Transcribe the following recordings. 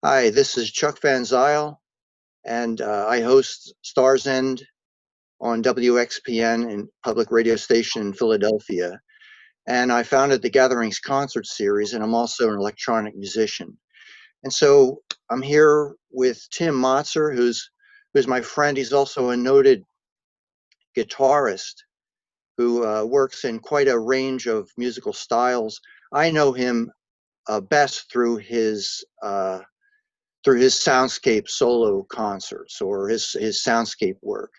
Hi, this is Chuck van Zyl, and I host Stars End on WXPN and public radio station in Philadelphia. And I founded the Gatherings concert series, and I'm also an electronic musician. And so I'm here with Tim Motzer, who's my friend. He's also a noted guitarist who works in quite a range of musical styles. I know him best through his soundscape solo concerts or his soundscape work,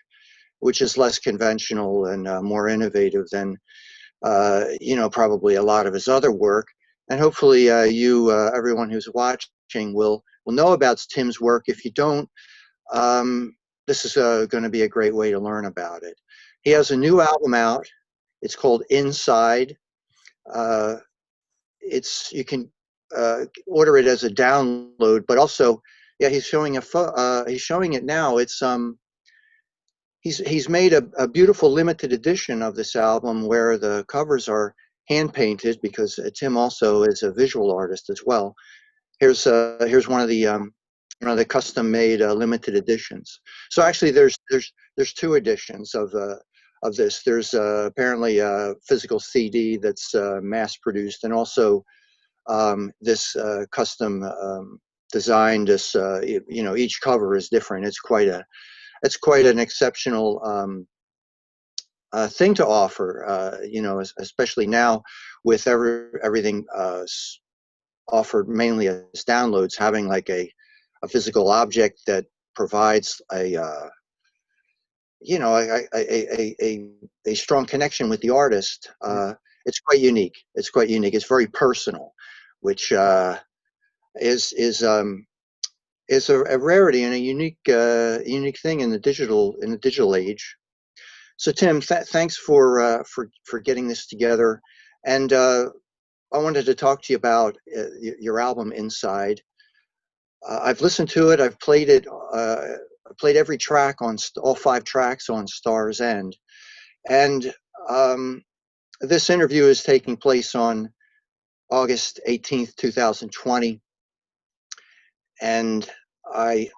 which is less conventional and more innovative than probably a lot of his other work. And hopefully, everyone who's watching, will know about Tim's work. If you don't, this is going to be a great way to learn about it. He has a new album out. It's called Inside. You can order it as a download, but also, yeah, he's showing it now. He's made a beautiful limited edition of this album where the covers are hand painted, because Tim also is a visual artist as well. Here's one of the custom made limited editions. So actually, there's two editions of this. There's apparently a physical CD that's mass produced, and also this custom design. Each cover is different. It's quite an exceptional thing to offer. Especially now with everything offered mainly as downloads, having like a physical object that provides a strong connection with the artist. It's quite unique. It's very personal, which is a rarity and a unique thing in the digital age. So Tim, thanks for getting this together, and I wanted to talk to you about your album Inside. I've listened to it. I've played it. I played every track on all 5 tracks on Stars End, and this interview is taking place on August 18th, 2020. And I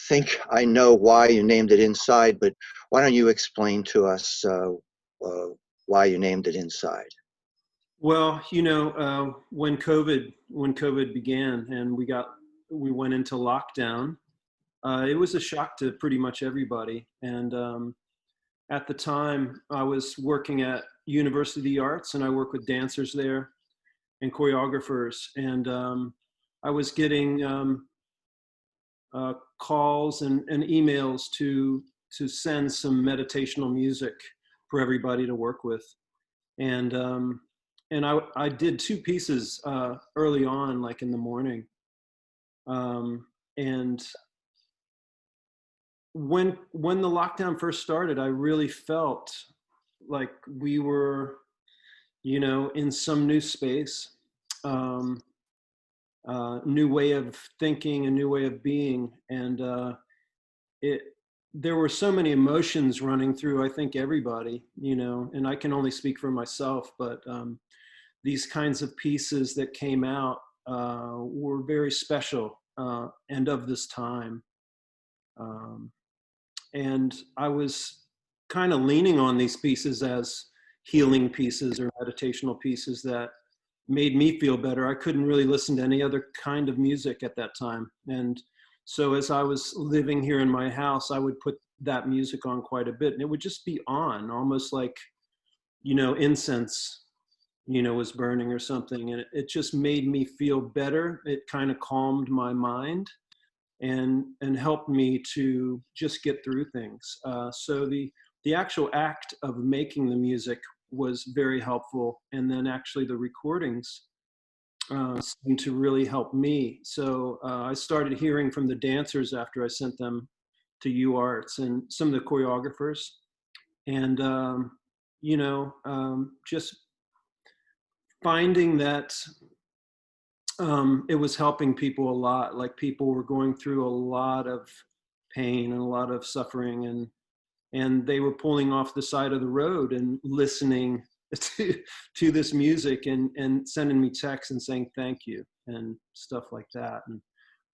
think I know why you named it Inside, but why don't you explain to us why you named it Inside? Well, when COVID began and we went into lockdown, it was a shock to pretty much everybody. And at the time, I was working at University Arts, and I work with dancers there and choreographers. And I was getting calls and emails to send some meditational music for everybody to work with. And I did 2 pieces early on, like in the morning. And when the lockdown first started, I really felt like we were, in some new space, new way of thinking, a new way of being. And there were so many emotions running through, I think, everybody, and I can only speak for myself, but these kinds of pieces that came out were very special and of this time. And I was kind of leaning on these pieces as healing pieces or meditational pieces that made me feel better. I couldn't really listen to any other kind of music at that time. And so as I was living here in my house, I would put that music on quite a bit, and it would just be on almost like, incense, was burning or something. And it just made me feel better. It kind of calmed my mind and helped me to just get through things. So the actual act of making the music was very helpful. And then actually the recordings seemed to really help me. So I started hearing from the dancers after I sent them to UArts and some of the choreographers. And, just finding that it was helping people a lot. Like, people were going through a lot of pain and a lot of suffering, and they were pulling off the side of the road and listening to this music and sending me texts and saying thank you and stuff like that. And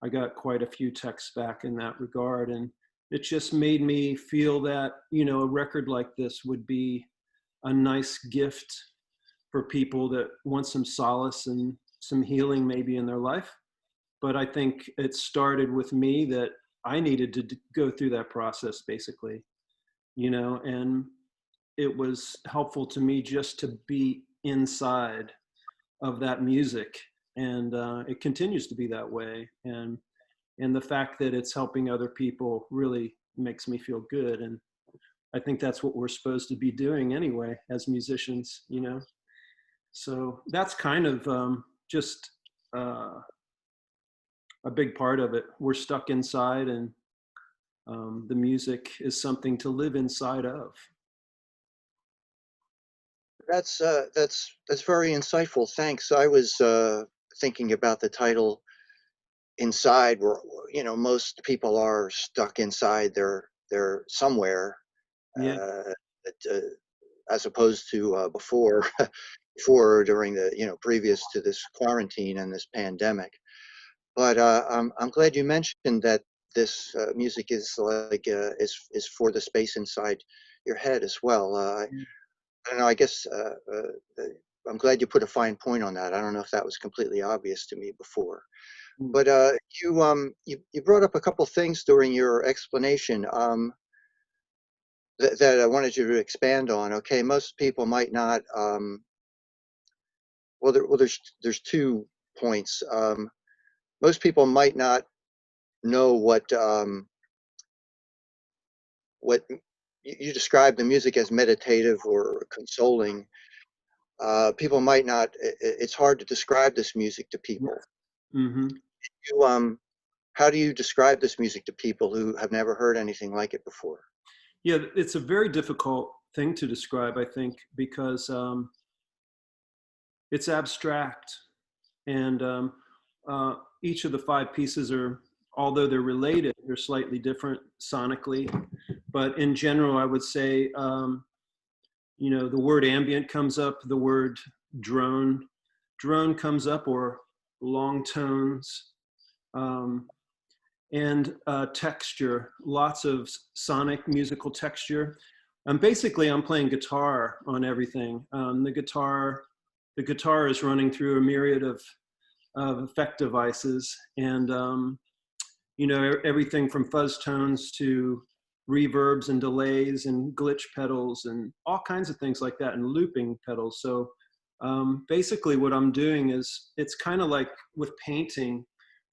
I got quite a few texts back in that regard, and it just made me feel that, you know, a record like this would be a nice gift for people that want some solace and some healing maybe in their life. But I think it started with me that I needed to go through that process basically, you know, and it was helpful to me just to be inside of that music. And it continues to be that way. And the fact that it's helping other people really makes me feel good. And I think that's what we're supposed to be doing anyway as musicians, you know. So that's kind of just uh, a big part of it. We're stuck inside, and the music is something to live inside of. That's very insightful. Thanks. I was thinking about the title inside, where you know most people are stuck inside. They're somewhere, Yeah. uh, as opposed to before, before or during the you know previous to this quarantine and this pandemic. But I'm glad you mentioned that this music is like is for the space inside your head as well. I don't know. I guess I'm glad you put a fine point on that. I don't know if that was completely obvious to me before. Mm. But you brought up a couple things during your explanation that I wanted you to expand on. Okay, most people might not. There's 2 points. Most people might not know what you describe the music as meditative or consoling. People might not. It's hard to describe this music to people. Yes. Hmm. You How do you describe this music to people who have never heard anything like it before? Yeah, it's a very difficult thing to describe, I think, because it's abstract, and uh, each of the five pieces are, although they're related, they're slightly different sonically. But in general, I would say, you know, the word ambient comes up, the word drone, drone comes up, or long tones, um, and texture, lots of sonic musical texture. Basically, I'm playing guitar on everything. The guitar is running through a myriad of effect devices, and you know, everything from fuzz tones to reverbs and delays and glitch pedals and all kinds of things like that, and looping pedals. So basically what I'm doing is, it's kind of like with painting,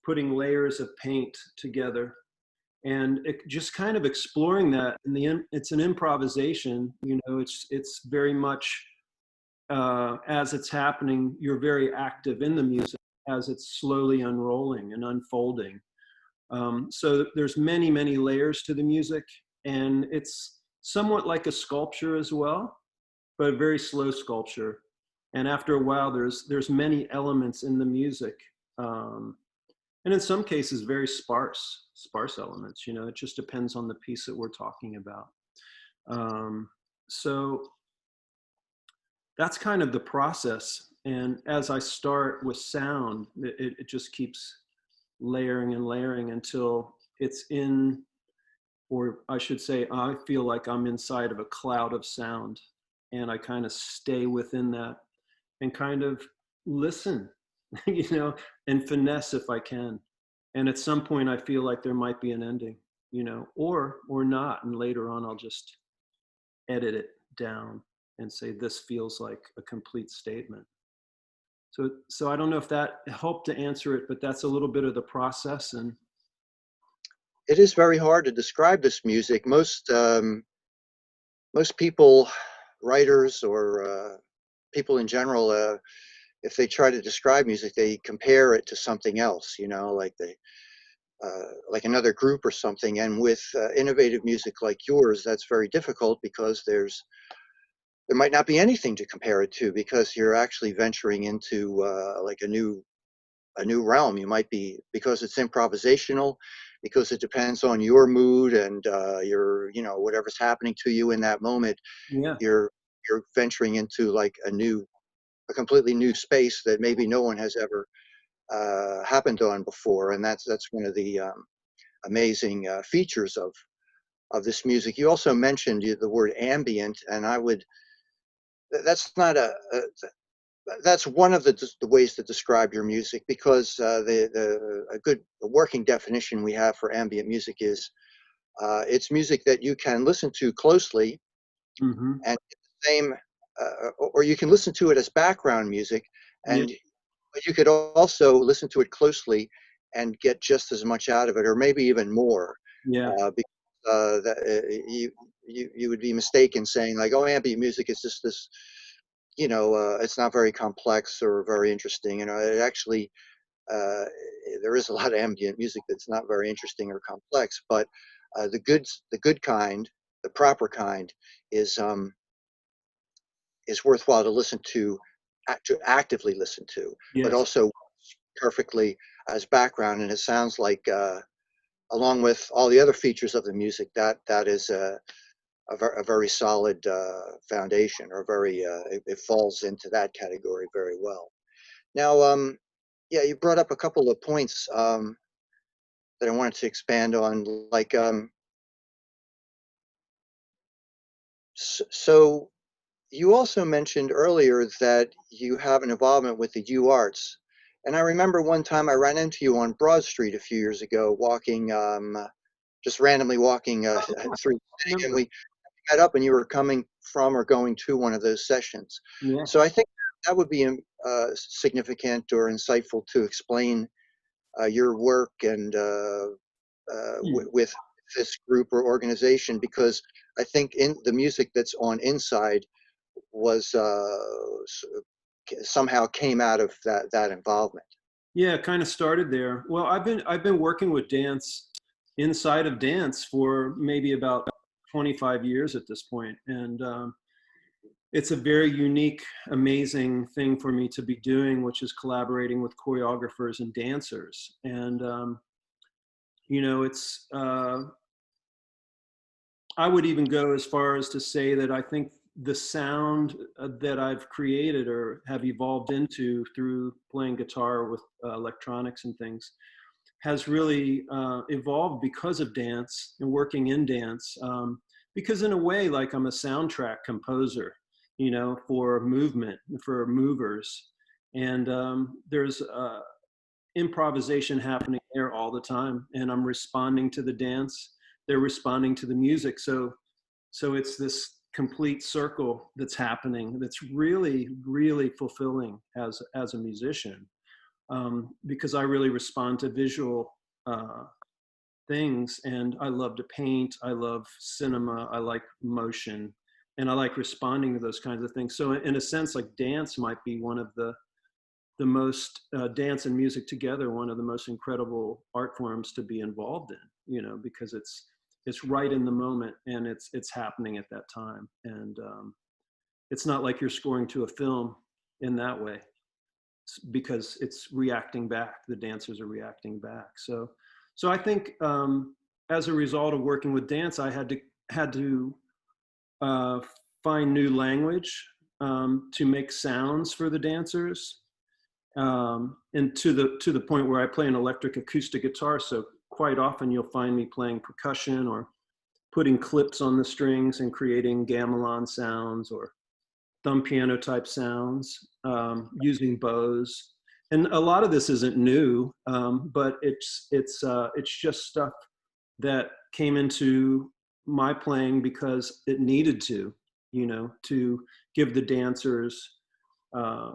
putting layers of paint together, and just kind of exploring that. And it's an improvisation, you know, it's very much as it's happening, you're very active in the music as it's slowly unrolling and unfolding. So there's many, many layers to the music, and it's somewhat like a sculpture as well, but a very slow sculpture. And after a while, there's many elements in the music, and in some cases, very sparse elements. You know, it just depends on the piece that we're talking about. So that's kind of the process. And as I start with sound, it just keeps layering and layering until it's in, or I should say, I feel like I'm inside of a cloud of sound, and I kind of stay within that and kind of listen, you know, and finesse if I can. And at some point, I feel like there might be an ending, you know, or not. And later on, I'll just edit it down and say, this feels like a complete statement. So I don't know if that helped to answer it, but that's a little bit of the process. And It is very hard to describe this music. Most people, writers or people in general, if they try to describe music, they compare it to something else. You know, like another group or something. And with innovative music like yours, that's very difficult because there might not be anything to compare it to because you're actually venturing into like a new realm. You might be, because it's improvisational, because it depends on your mood and your you know whatever's happening to you in that moment. yeah, You're you're venturing into like a completely new space that maybe no one has ever happened on before, and that's one of the amazing features of this music. You also mentioned the word ambient, and I would that's not a that's one of the ways to describe your music, because a working definition we have for ambient music is it's music that you can listen to closely Hmm. and get the same, or you can listen to it as background music, Yeah. and but you could also listen to it closely and get just as much out of it, or maybe even more, Yeah. because you would be mistaken saying like, oh, ambient music is just this, it's not very complex or very interesting. It actually, uh, there is a lot of ambient music that's not very interesting or complex, but the good kind, the proper kind, is um, is worthwhile to listen to actively listen to, but Yes. also perfectly as background. And it sounds like, along with all the other features of the music, that is a very solid foundation, or it falls into that category very well. Now, yeah, you brought up a couple of points that I wanted to expand on, like, so you also mentioned earlier that you have an involvement with the U Arts. And I remember one time I ran into you on Broad Street a few years ago, walking, just randomly walking through the city, and Remember. we met up, and you were coming from or going to one of those sessions. Yeah. So I think that would be significant or insightful to explain your work and Hmm. with this group or organization, because I think in the music that's on Inside was somehow came out of that involvement. Yeah, kind of started there. Well, I've been working with dance inside of dance for maybe about 25 years at this point, and it's a very unique, amazing thing for me to be doing, which is collaborating with choreographers and dancers. And it's I would even go as far as to say that I think the sound that I've created or have evolved into through playing guitar with electronics and things has really evolved because of dance and working in dance. Because in a way, like I'm a soundtrack composer, for movement, for movers, and there's improvisation happening there all the time, and I'm responding to the dance. They're responding to the music, so it's this complete circle that's happening. That's really, really fulfilling as a musician, because I really respond to visual things, and I love to paint. I love cinema. I like motion, and I like responding to those kinds of things. So, in a sense, like dance might be one of the most dance and music together, one of the most incredible art forms to be involved in. Because it's right in the moment, and it's happening at that time, and it's not like you're scoring to a film in that way, because it's reacting back. The dancers are reacting back. So I think, as a result of working with dance, I had to uh, find new language to make sounds for the dancers, and to the point where I play an electric acoustic guitar. So quite often you'll find me playing percussion or putting clips on the strings and creating gamelan sounds or thumb piano type sounds, using bows. And a lot of this isn't new, but it's just stuff that came into my playing because it needed to give the dancers uh,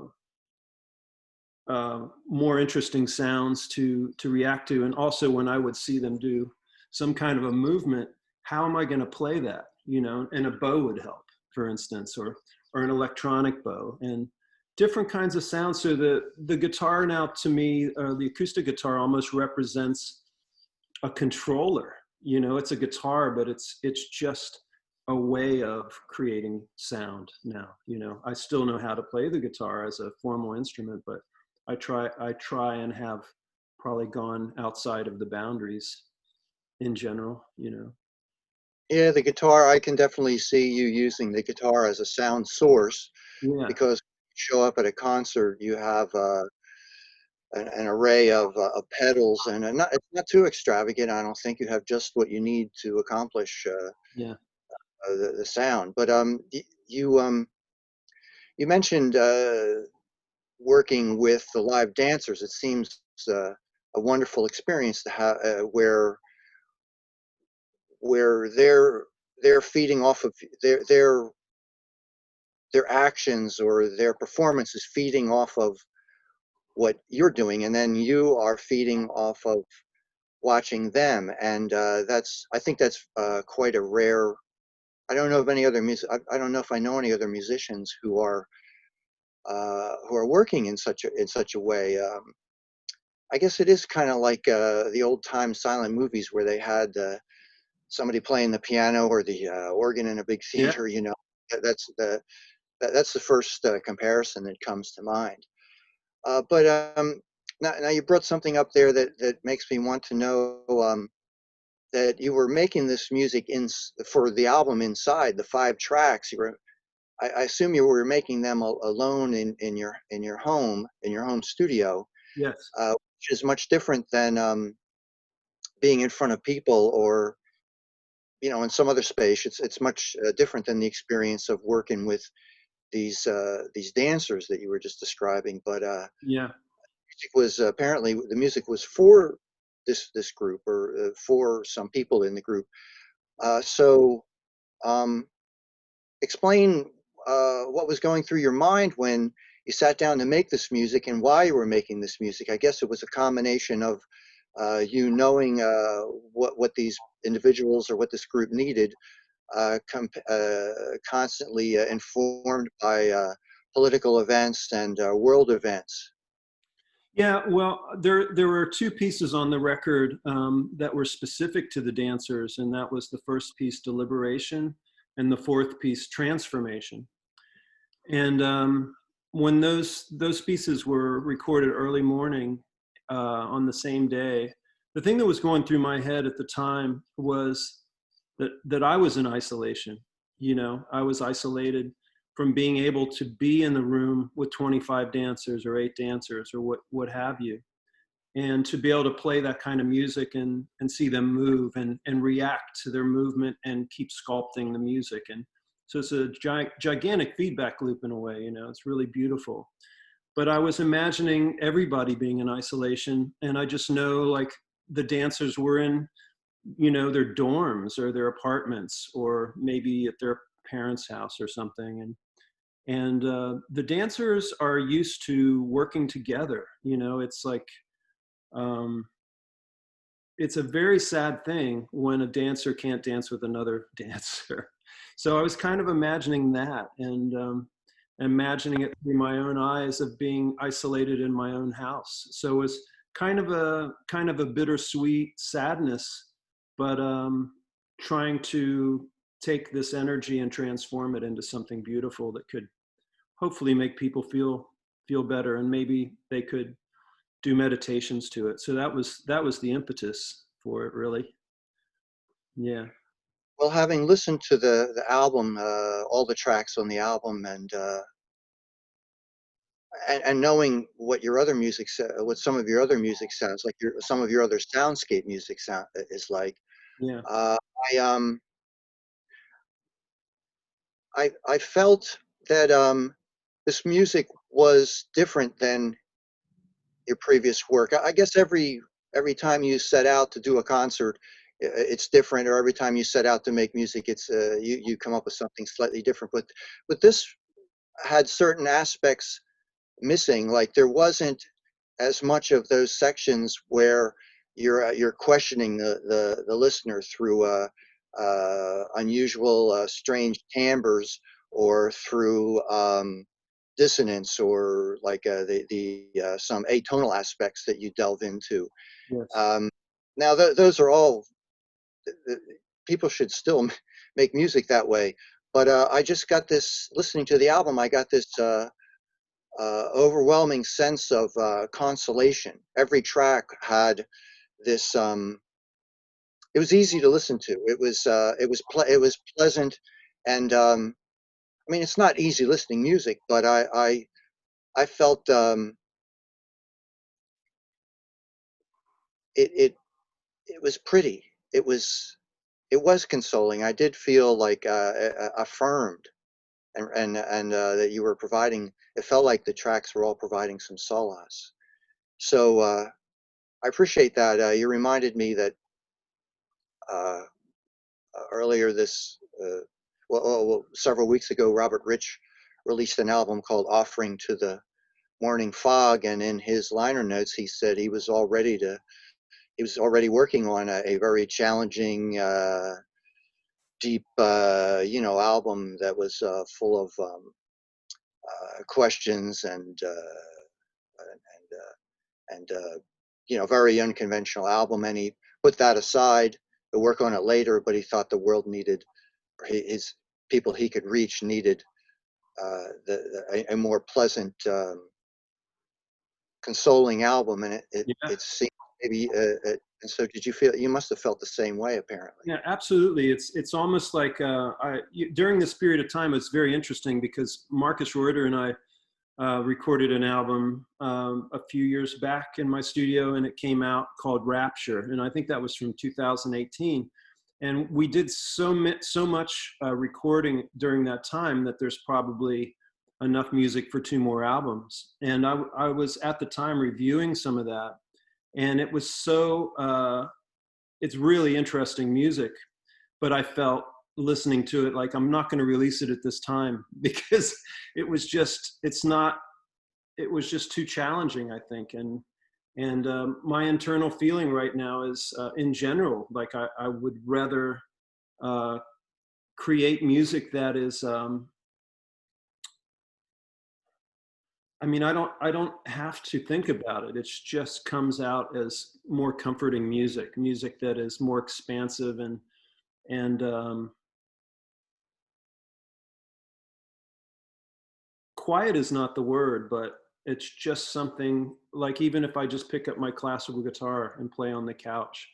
more interesting sounds to react to. And also, when I would see them do some kind of a movement, how am I going to play that? And a bow would help, for instance, or an electronic bow, and different kinds of sounds. So the guitar now, to me, the acoustic guitar almost represents a controller. It's a guitar, but it's just a way of creating sound now. I still know how to play the guitar as a formal instrument, but I try and have probably gone outside of the boundaries in general. Yeah, the guitar, I can definitely see you using the guitar as a sound source, Yeah. because when you show up at a concert, you have an array of pedals, and it's not too extravagant. I don't think you have just what you need to accomplish Yeah. the sound. But you mentioned working with the live dancers. It seems a wonderful experience to have where they're feeding off of their actions, or their performance is feeding off of what you're doing, and then you are feeding off of watching them. And I think that's quite a rare. I don't know of any other music. I don't know if I know any other musicians who are working in such a way. I guess it is kind of like the old time silent movies where they had somebody playing the piano or the organ in a big Yeah. theater. That's that's the first comparison that comes to mind. But now you brought something up there that makes me want to know that you were making this music for the album Inside, the 5 tracks. I assume you were making them alone in your home studio, Yes. which is much different than being in front of people, or in some other space. It's much different than the experience of working with these dancers that you were just describing. But Yeah. music was apparently the music was for this group, or for some people in the group. So um, explain what was going through your mind when you sat down to make this music, and why you were making this music. I guess it was a combination of you knowing what these individuals or what this group needed, constantly informed by political events and world events. Yeah, well, there were two pieces on the record that were specific to the dancers, and that was the first piece, Deliberation, and the fourth piece, Transformation. And when those pieces were recorded early morning on the same day, the thing that was going through my head at the time was that I was in isolation. I was isolated from being able to be in the room with 25 dancers or 8 dancers or what have you, and to be able to play that kind of music and see them move and react to their movement and keep sculpting the music. And so it's a gigantic feedback loop in a way. It's really beautiful. But I was imagining everybody being in isolation, and I just know, like, the dancers were in their dorms or their apartments, or maybe at their parents' house or something. And the dancers are used to working together. It's like, um, it's a very sad thing when a dancer can't dance with another dancer. So I was kind of imagining that, and imagining it through my own eyes of being isolated in my own house. So it was kind of a bittersweet sadness, but trying to take this energy and transform it into something beautiful that could hopefully make people feel better, and maybe they could do meditations to it. So that was the impetus for it, really. Yeah. Well, having listened to the album, all the tracks on the album, and knowing what your other music, what some of your other music sounds like, some of your other soundscape music sound is like. Yeah. Uh, I I felt that this music was different than your previous work. I guess every time you set out to do a concert, it's different, or every time you set out to make music, it's you come up with something slightly different. But this had certain aspects missing. Like, there wasn't as much of those sections where you're questioning the listener through unusual, strange timbres, or through dissonance, or like the some atonal aspects that you delve into. Yes. Um, Now, those are all, th- people should still make music that way. But I just got this, listening to the album, I got this overwhelming sense of consolation. Every track had this. It was easy to listen to. It was pleasant, and I mean, it's not easy listening music, but I felt it was pretty. It was consoling. I did feel like affirmed, and that you were providing. It felt like the tracks were all providing some solace. So I appreciate that. You reminded me that uh, earlier this, several weeks ago, Robert Rich released an album called "Offering to the Morning Fog," and in his liner notes, he said he was already working on a very challenging, deep, album that was full of questions and very unconventional album. And he put that aside to work on it later, but he thought the world needed, or his people he could reach needed a more pleasant, consoling album, and Yeah. it seemed maybe. And so, did you feel? You must have felt the same way, apparently. Yeah, absolutely. It's almost like during this period of time, it's very interesting because Marcus Reuter and I recorded an album a few years back in my studio, and it came out called Rapture, and I think that was from 2018. And we did so much recording during that time that there's probably enough music for 2 more albums. And I was at the time reviewing some of that, and it was it's really interesting music, but I felt listening to it like I'm not going to release it at this time because it was just too challenging, I think. And my internal feeling right now is, in general, like I would rather create music that is, I don't have to think about it. It just comes out as more comforting music that is more expansive and quiet is not the word, but it's just something like, even if I just pick up my classical guitar and play on the couch,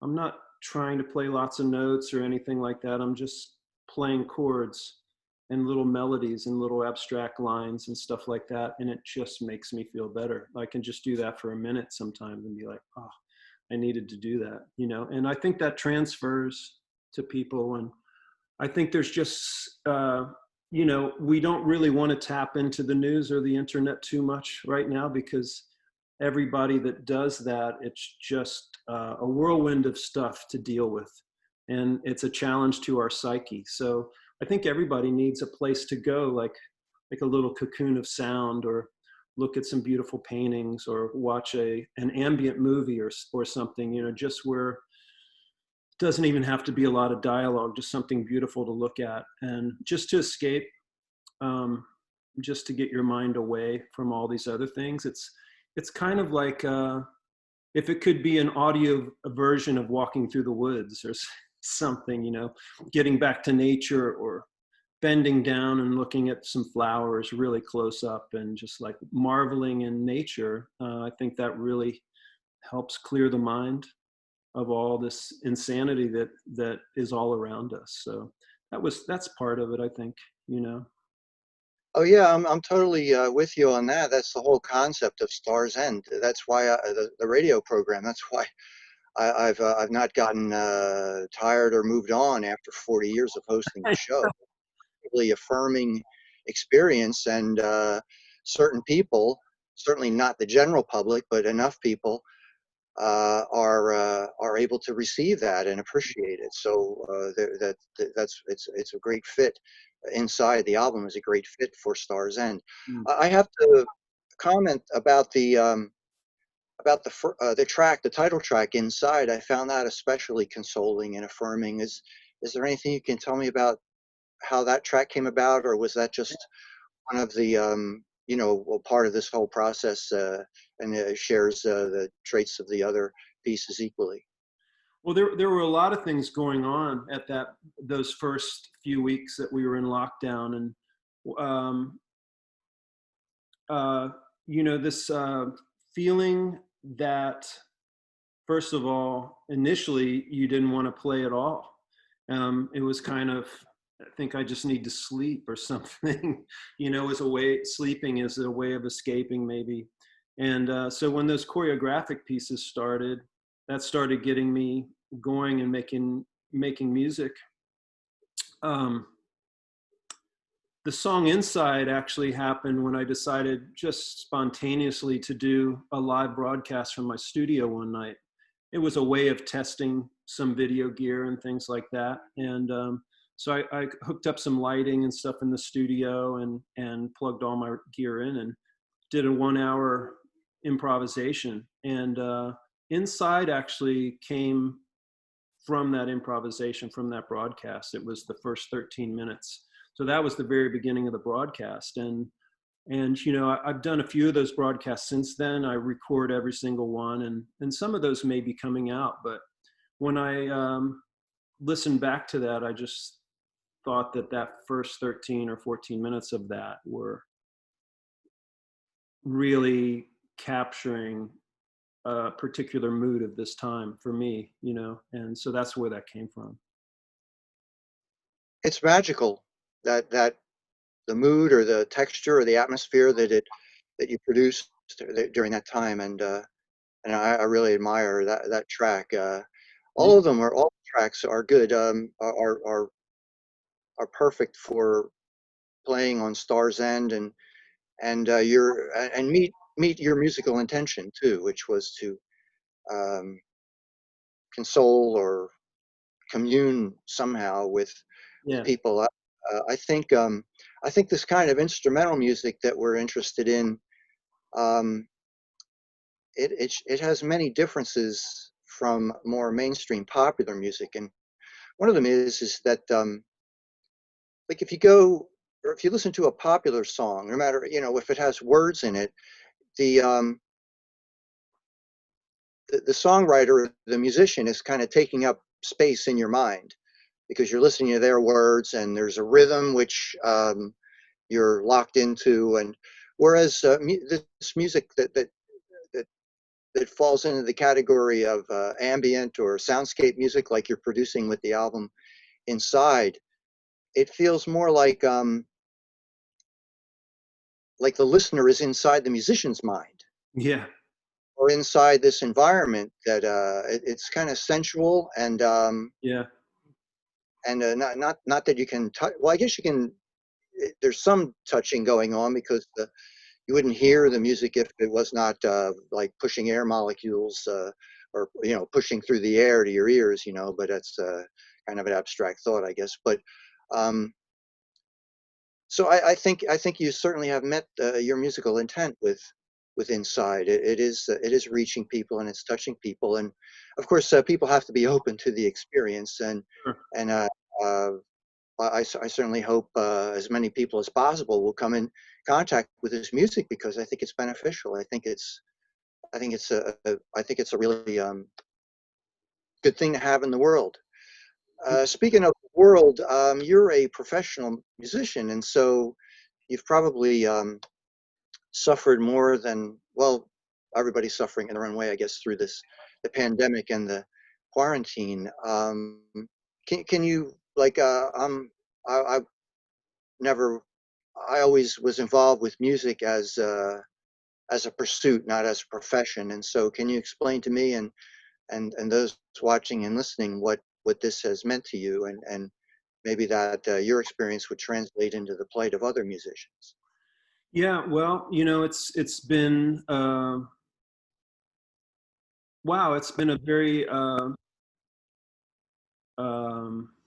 I'm not trying to play lots of notes or anything like that. I'm just playing chords and little melodies and little abstract lines and stuff like that. And it just makes me feel better. I can just do that for a minute sometimes and be like, oh, I needed to do that, And I think that transfers to people. And I think there's just, we don't really want to tap into the news or the internet too much right now, because everybody that does that, it's just a whirlwind of stuff to deal with. And it's a challenge to our psyche. So I think everybody needs a place to go, like a little cocoon of sound, or look at some beautiful paintings, or watch an ambient movie or something, just where doesn't even have to be a lot of dialogue, just something beautiful to look at and just to escape, just to get your mind away from all these other things. It's kind of like if it could be an audio version of walking through the woods or something, getting back to nature, or bending down and looking at some flowers really close up and just like marveling in nature. I think that really helps clear the mind of all this insanity that is all around us. So that's part of it, I think. Oh yeah, I'm totally with you on that. That's the whole concept of Star's End. That's why the radio program. That's why I've not gotten tired or moved on after 40 years of hosting the show. Really affirming experience, and certain people, certainly not the general public, but enough people are able to receive that and appreciate it. So it's a great fit. Inside the album is a great fit for Star's End. Mm. I have to comment about the track, the title track, Inside. I found that especially consoling and affirming. Is there anything you can tell me about how that track came about, or was that just one of the part of this whole process, and it shares the traits of the other pieces equally? Well, there were a lot of things going on at those first few weeks that we were in lockdown, and this feeling that, first of all, initially you didn't want to play at all. It was kind of, I think I just need to sleep or something, as a way, sleeping is a way of escaping maybe. And so when those choreographic pieces started, that started getting me going and making music. Um, the song Inside actually happened when I decided just spontaneously to do a live broadcast from my studio one night. It was a way of testing some video gear and things like that. And so I hooked up some lighting and stuff in the studio and plugged all my gear in and did a 1 hour improvisation. And Inside actually came from that improvisation, from that broadcast. It was the first 13 minutes. So that was the very beginning of the broadcast. And you know, I've done a few of those broadcasts since then. I record every single one, and some of those may be coming out. But when I listened back to that, I just thought that that first 13 or 14 minutes of that were really capturing a particular mood of this time for me, you know, and so that's where that came from. It's magical that the mood or the texture or the atmosphere that you produced during that time, and I really admire that track. All of them are all tracks are good. Are perfect for playing on Star's End and meet your musical intention too, which was to um, console or commune somehow with Yeah, people. I think I think this kind of instrumental music that we're interested in, um, it has many differences from more mainstream popular music, and one of them is that like if you go or if you listen to a popular song, no matter if it has words in it, the um, the songwriter, the musician, is kind of taking up space in your mind because you're listening to their words and there's a rhythm which you're locked into. And whereas this music that that falls into the category of ambient or soundscape music, like you're producing with the album Inside, it feels more like the listener is inside the musician's mind yeah, or inside this environment that it's kind of sensual yeah, and not that you can touch. Well, I guess you can. There's some touching going on because you wouldn't hear the music if it was not like pushing air molecules or pushing through the air to your ears. But that's kind of an abstract thought, I guess. But um, so I think you certainly have met your musical intent with Inside. It is reaching people and it's touching people, and of course people have to be open to the experience sure. and uh, I certainly hope as many people as possible will come in contact with this music because I think it's beneficial. I think it's a really good thing to have in the world. Speaking of the world, you're a professional musician, and so you've probably suffered more than well. Everybody's suffering in their own way, I guess, through the pandemic and the quarantine. Can you like I never I always was involved with music as a pursuit, not as a profession. And so, can you explain to me and those watching and listening what this has meant to you, and maybe that your experience would translate into the plight of other musicians? Yeah, well, you know, it's been wow, it's been a very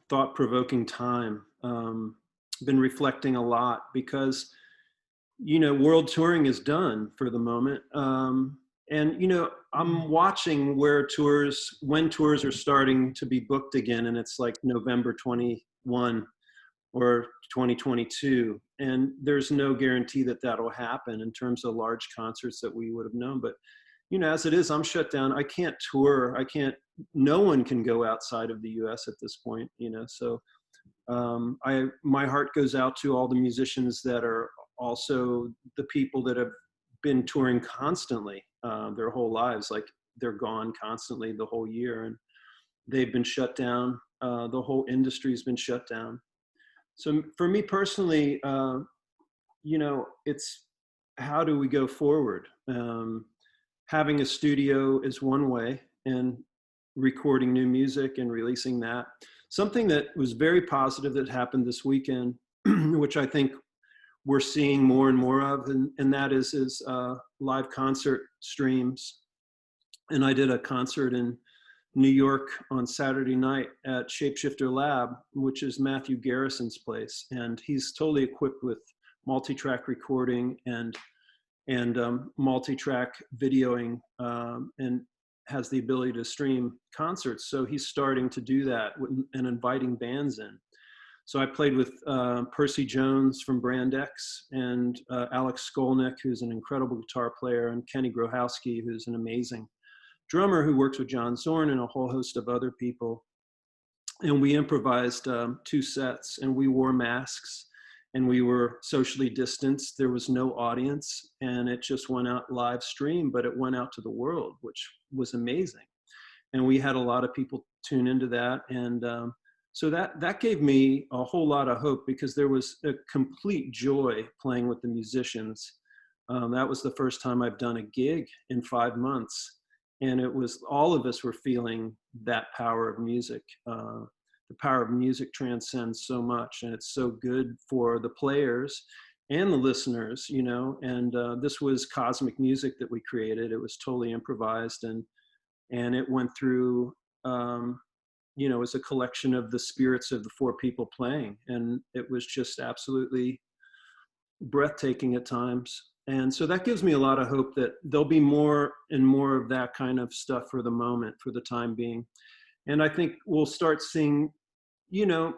thought-provoking time. Been reflecting a lot because you know world touring is done for the moment, and you know I'm watching when tours are starting to be booked again, and it's like November 21 or 2022, and there's no guarantee that that'll happen in terms of large concerts that we would have known. But you know, as it is, I'm shut down. I can't tour. I can't. No one can go outside of the U.S. at this point. You know, so my heart goes out to all the musicians that are also the people that have been touring constantly their whole lives. Like they're gone constantly the whole year, and they've been shut down. The whole industry's been shut down. So for me personally, you know, it's how do we go forward? Having a studio is one way, and recording new music and releasing that. Something that was very positive that happened this weekend, which I think we're seeing more and more of, and that is live concert streams. And I did a concert in New York on Saturday night at Shapeshifter Lab, which is Matthew Garrison's place, and he's totally equipped with multi-track recording and multi-track videoing, and has the ability to stream concerts. So he's starting to do that and inviting bands in. So I played with Percy Jones from Brand X, and Alex Skolnick, who's an incredible guitar player, and Kenny Grohowski, who's an amazing drummer who works with John Zorn and a whole host of other people. And we improvised 2 sets, and we wore masks, and we were socially distanced. There was no audience, and it just went out live stream, but it went out to the world, which was amazing. And we had a lot of people tune into that. And so that gave me a whole lot of hope, because there was a complete joy playing with the musicians. That was the first time I've done a gig in 5 months. And it was, all of us were feeling that power of music. The power of music transcends so much, and it's so good for the players and the listeners, you know. And this was cosmic music that we created. It was totally improvised, and it went through, you know, as a collection of the spirits of the 4 people playing, and it was just absolutely breathtaking at times. And so that gives me a lot of hope that there'll be more and more of that kind of stuff for the moment, for the time being. And I think we'll start seeing, you know,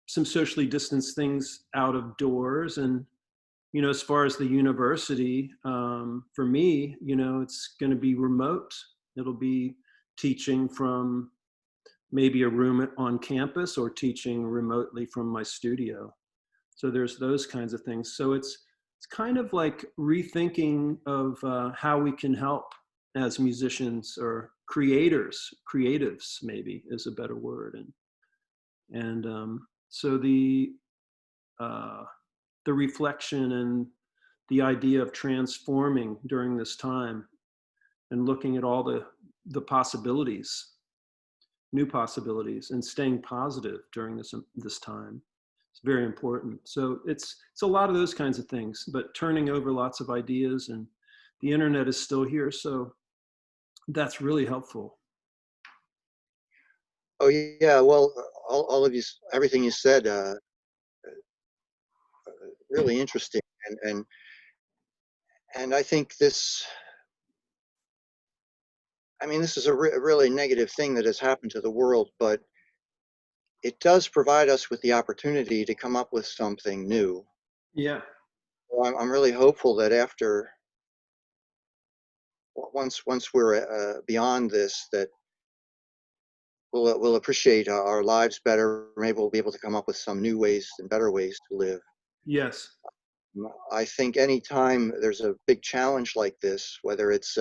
some socially distanced things out of doors. And, you know, as far as the university, for me, you know, it's going to be remote. It'll be teaching from maybe a room on campus, or teaching remotely from my studio. So there's those kinds of things. So it's kind of like rethinking of how we can help as musicians, or creatives maybe is a better word. And so the reflection and the idea of transforming during this time, and looking at all the possibilities, new possibilities, and staying positive during this time. It's very important. So it's a lot of those kinds of things, but turning over lots of ideas, and the internet is still here, so that's really helpful. Oh yeah, well, all of you, everything you said, really interesting, and I think this, I mean, this is a really negative thing that has happened to the world, but it does provide us with the opportunity to come up with something new. Yeah. So I'm really hopeful that after, once we're beyond this, that we'll appreciate our lives better. Maybe we'll be able to come up with some new ways and better ways to live. Yes. I think anytime there's a big challenge like this, whether it's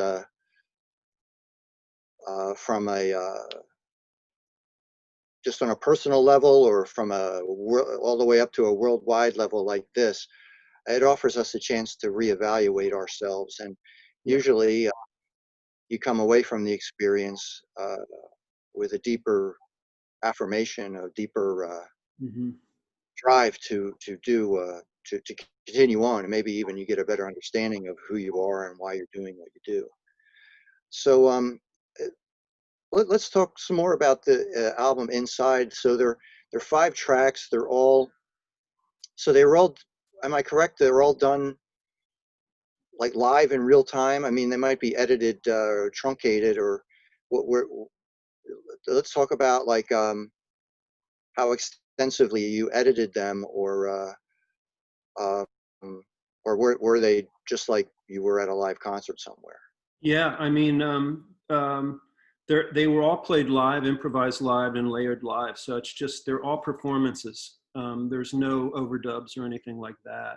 from a just on a personal level, or from all the way up to a worldwide level like this, it offers us a chance to reevaluate ourselves. And Yeah. usually you come away from the experience with a deeper affirmation, a deeper Mm-hmm. drive to continue on, and maybe even you get a better understanding of who you are and why you're doing what you do. So let's talk some more about the album Inside. So there are 5 tracks. They're all, so they were all, am I correct? They're all done like live in real time. I mean, they might be edited or truncated, or what we're, let's talk about like how extensively you edited them, uh, or were they just like you were at a live concert somewhere? Yeah, I mean, they were all played live, improvised live, and layered live. So it's just, they're all performances. There's no overdubs or anything like that.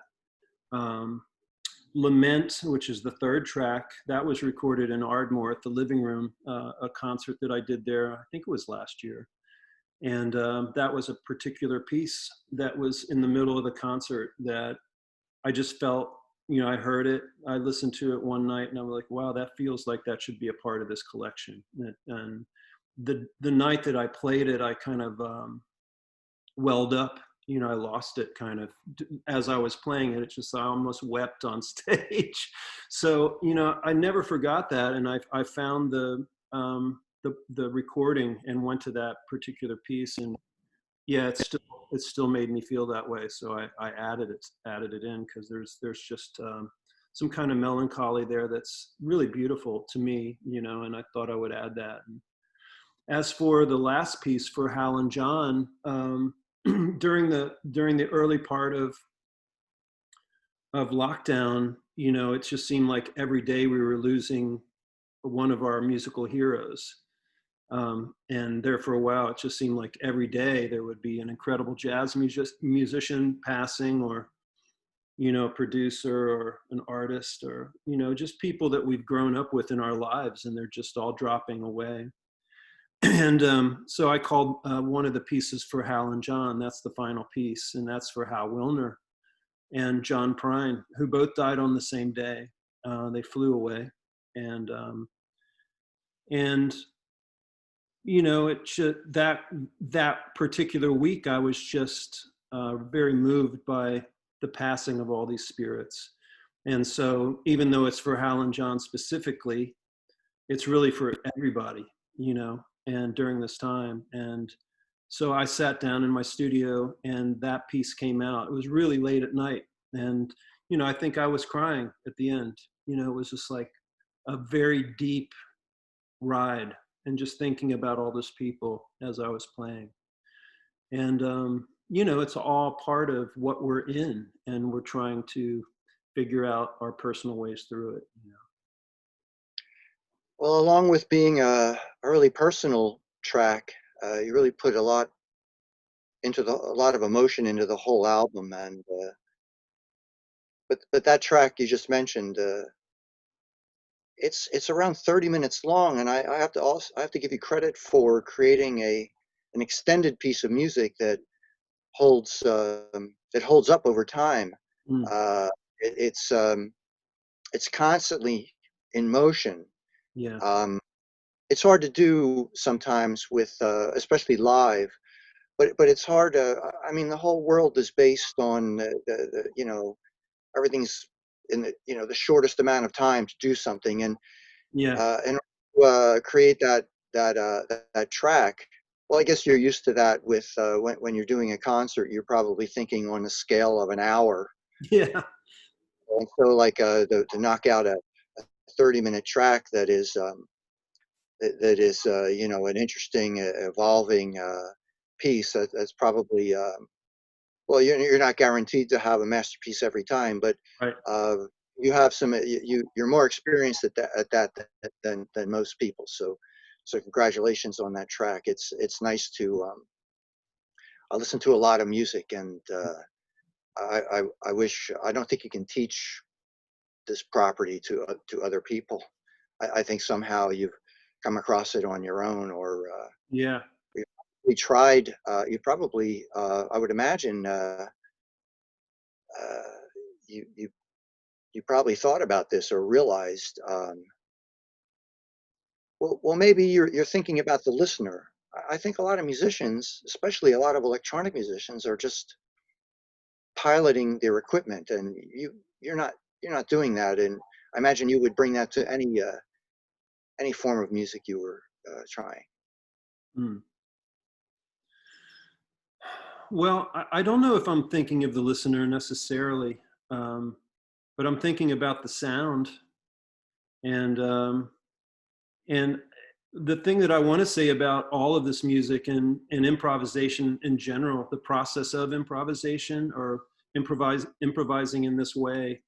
Lament, which is the 3rd track, that was recorded in Ardmore at the Living Room, a concert that I did there, I think it was last year. And that was a particular piece that was in the middle of the concert that I just felt, you know, I heard it, I listened to it one night, and I'm like, wow, that feels like that should be a part of this collection. And the night that I played it, I kind of welled up. You know, I lost it kind of as I was playing it. It's just I almost wept on stage. So you know, I never forgot that, and I found the recording and went to that particular piece, and yeah, it still made me feel that way. So I added it in because there's just some kind of melancholy there that's really beautiful to me, you know, and I thought I would add that. And as for the last piece for Hal and John, during the early part of lockdown, you know, it just seemed like every day we were losing one of our musical heroes. And there for a while, it just seemed like every day there would be an incredible jazz musician passing, or, you know, a producer or an artist, or, you know, just people that we've grown up with in our lives, and they're just all dropping away. And so I called one of the pieces for Hal and John. That's the final piece, and that's for Hal Wilner and John Prine, who both died on the same day. They flew away, and and you know, it should, that particular week, I was just very moved by the passing of all these spirits. And so, even though it's for Hal and John specifically, it's really for everybody, you know, and during this time. And so I sat down in my studio and that piece came out. It was really late at night. And, you know, I think I was crying at the end. You know, it was just like a very deep ride, and just thinking about all those people as I was playing. And, you know, it's all part of what we're in, and we're trying to figure out our personal ways through it, you know. Well, along with being a really personal track, you really put a lot of emotion into the whole album, and but that track you just mentioned, it's around 30 minutes long, and I have to give you credit for creating an extended piece of music that holds up over time. Mm, Uh, it's constantly in motion. yeah. Um, it's hard to do sometimes with, especially live, but it's hard to. I mean, the whole world is based on you know, everything's in the, you know, the shortest amount of time to do something, Yeah. and create that track. Well, I guess you're used to that with when you're doing a concert. You're probably thinking on a scale of an hour, Yeah. and so like to knock out a 30-minute track that is you know, an interesting evolving piece. That's probably well, you're not guaranteed to have a masterpiece every time, but Right. uh, you have some. You're more experienced at that than most people. So congratulations on that track. It's nice to. I listen to a lot of music, and I wish I don't think you can teach this property to other people. I think somehow you've come across it on your own, or Yeah. we tried. You probably, I would imagine, uh, you you you probably thought about this or realized. Well, maybe you're thinking about the listener. I think a lot of musicians, especially a lot of electronic musicians, are just piloting their equipment, and you're not doing that. And I imagine you would bring that to any form of music you were trying. Mm. Well, I don't know if I'm thinking of the listener necessarily, um, but I'm thinking about the sound. And and the thing that I want to say about all of this music and improvisation in general, the process of improvisation, or improvising in this way,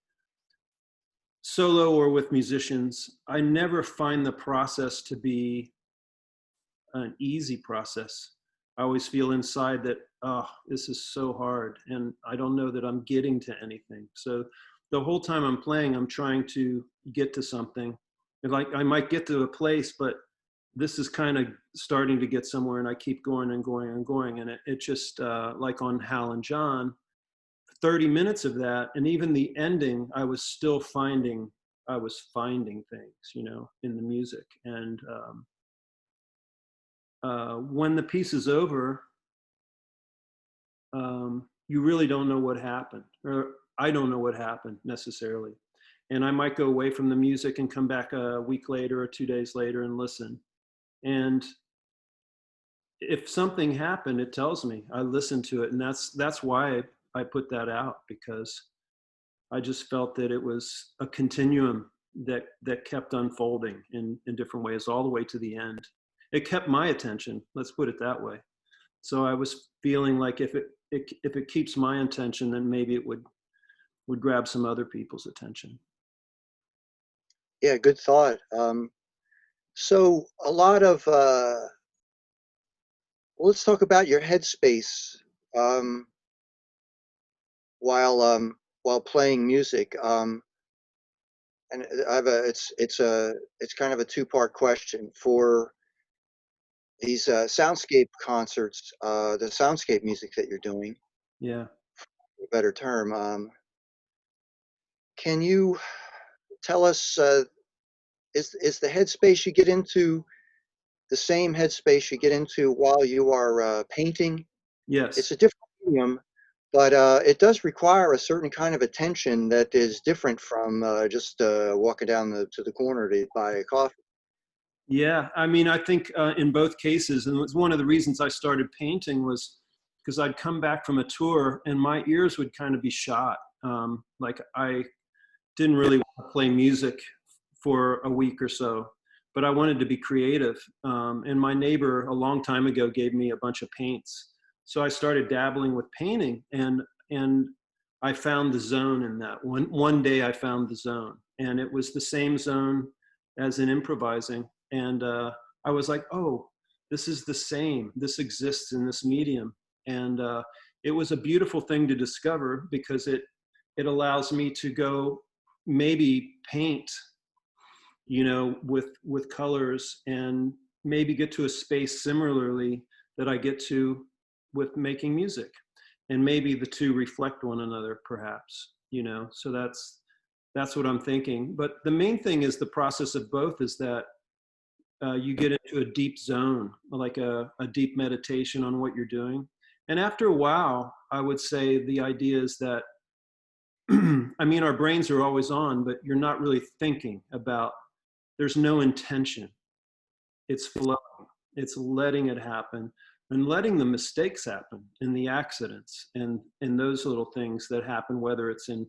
solo or with musicians, I never find the process to be an easy process. I always feel inside that, oh, this is so hard, and I don't know that I'm getting to anything. So the whole time I'm playing, I'm trying to get to something. And like I might get to a place, but this is kind of starting to get somewhere, and I keep going and going and going. And it just, like on Hal and John, 30 minutes of that, and even the ending, I was finding things, you know, in the music. And when the piece is over, you really don't know what happened, or I don't know what happened necessarily. And I might go away from the music and come back a week later or 2 days later and listen. And if something happened, it tells me. I listen to it, and that's why I put that out, because I just felt that it was a continuum that kept unfolding in different ways all the way to the end. It kept my attention. Let's put it that way. So I was feeling like if it keeps my attention, then maybe it would grab some other people's attention. Yeah, good thought. So a lot of let's talk about your headspace um, while playing music. And I have it's kind of a two-part question for these soundscape concerts, the soundscape music that you're doing, Yeah. a better term. Can you tell us, is the headspace you get into the same headspace you get into while you are painting? It's Yes. a different medium, but it does require a certain kind of attention that is different from just walking down to the corner to buy a coffee. Yeah. I mean, I think in both cases, and it was one of the reasons I started painting was because I'd come back from a tour and my ears would kind of be shot. Like I didn't really want to play music for a week or so, but I wanted to be creative. And my neighbor a long time ago gave me a bunch of paints. So I started dabbling with painting, and I found the zone in that. One day I found the zone, and it was the same zone as in improvising. And I was like, oh, this is the same. This exists in this medium. And it was a beautiful thing to discover, because it allows me to go maybe paint, with colors, and maybe get to a space similarly that I get to with making music, and maybe the two reflect one another, perhaps. So that's what I'm thinking. But the main thing is the process of both is that you get into a deep zone, like a deep meditation on what you're doing. And after a while, I would say the idea is that I mean, our brains are always on, but you're not really thinking about, there's no intention. It's flowing. It's letting it happen, and letting the mistakes happen, and the accidents, and those little things that happen, whether it's in,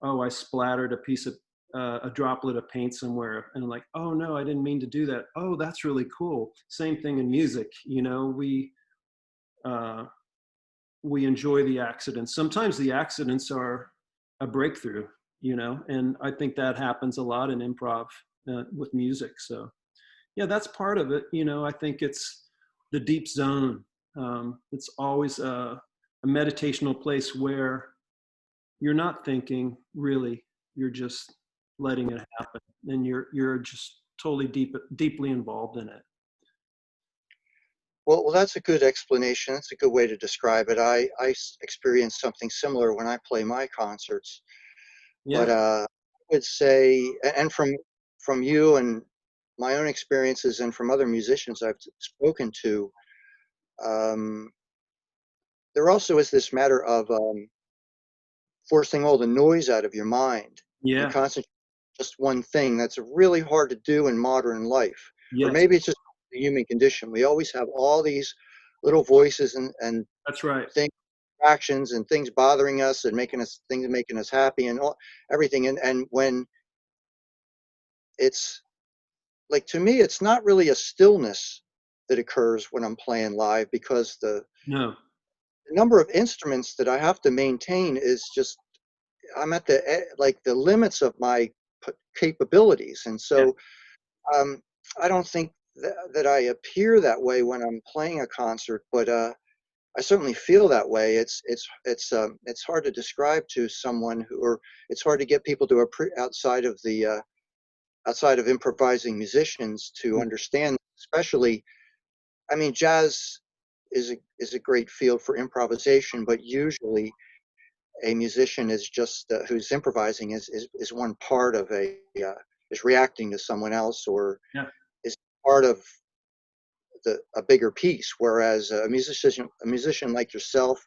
oh, I splattered a droplet of paint somewhere, and I'm like, oh no, I didn't mean to do that. Oh, that's really cool. Same thing in music. Uh, we enjoy the accidents. Sometimes the accidents are a breakthrough, and I think that happens a lot in improv with music. So yeah, that's part of it. I think it's the deep zone. It's always a meditational place where you're not thinking really, you're just letting it happen, and you're just totally deeply involved in it. Well, that's a good explanation. That's a good way to describe it. I experience something similar when I play my concerts, but Yeah. I would say, and from you and my own experiences, and from other musicians I've spoken to, um, there also is this matter of forcing all the noise out of your mind and Yeah. concentrate on just one thing. That's really hard to do in modern life. Or Yes. maybe it's just the human condition. We always have all these little voices and That's right. things, actions and things bothering us and making us happy and everything. And when it's like, to me, it's not really a stillness that occurs when I'm playing live, because No. the number of instruments that I have to maintain is just, I'm at like the limits of my capabilities. And Yeah. so um, I don't think that I appear that way when I'm playing a concert, but I certainly feel that way. It's hard to describe to someone who, or it's hard to get people to outside of improvising musicians to understand, especially. I mean, jazz is a great field for improvisation, but usually a musician is just who's improvising is one part of is reacting to someone else, or Yeah. is part of a bigger piece. Whereas a musician like yourself,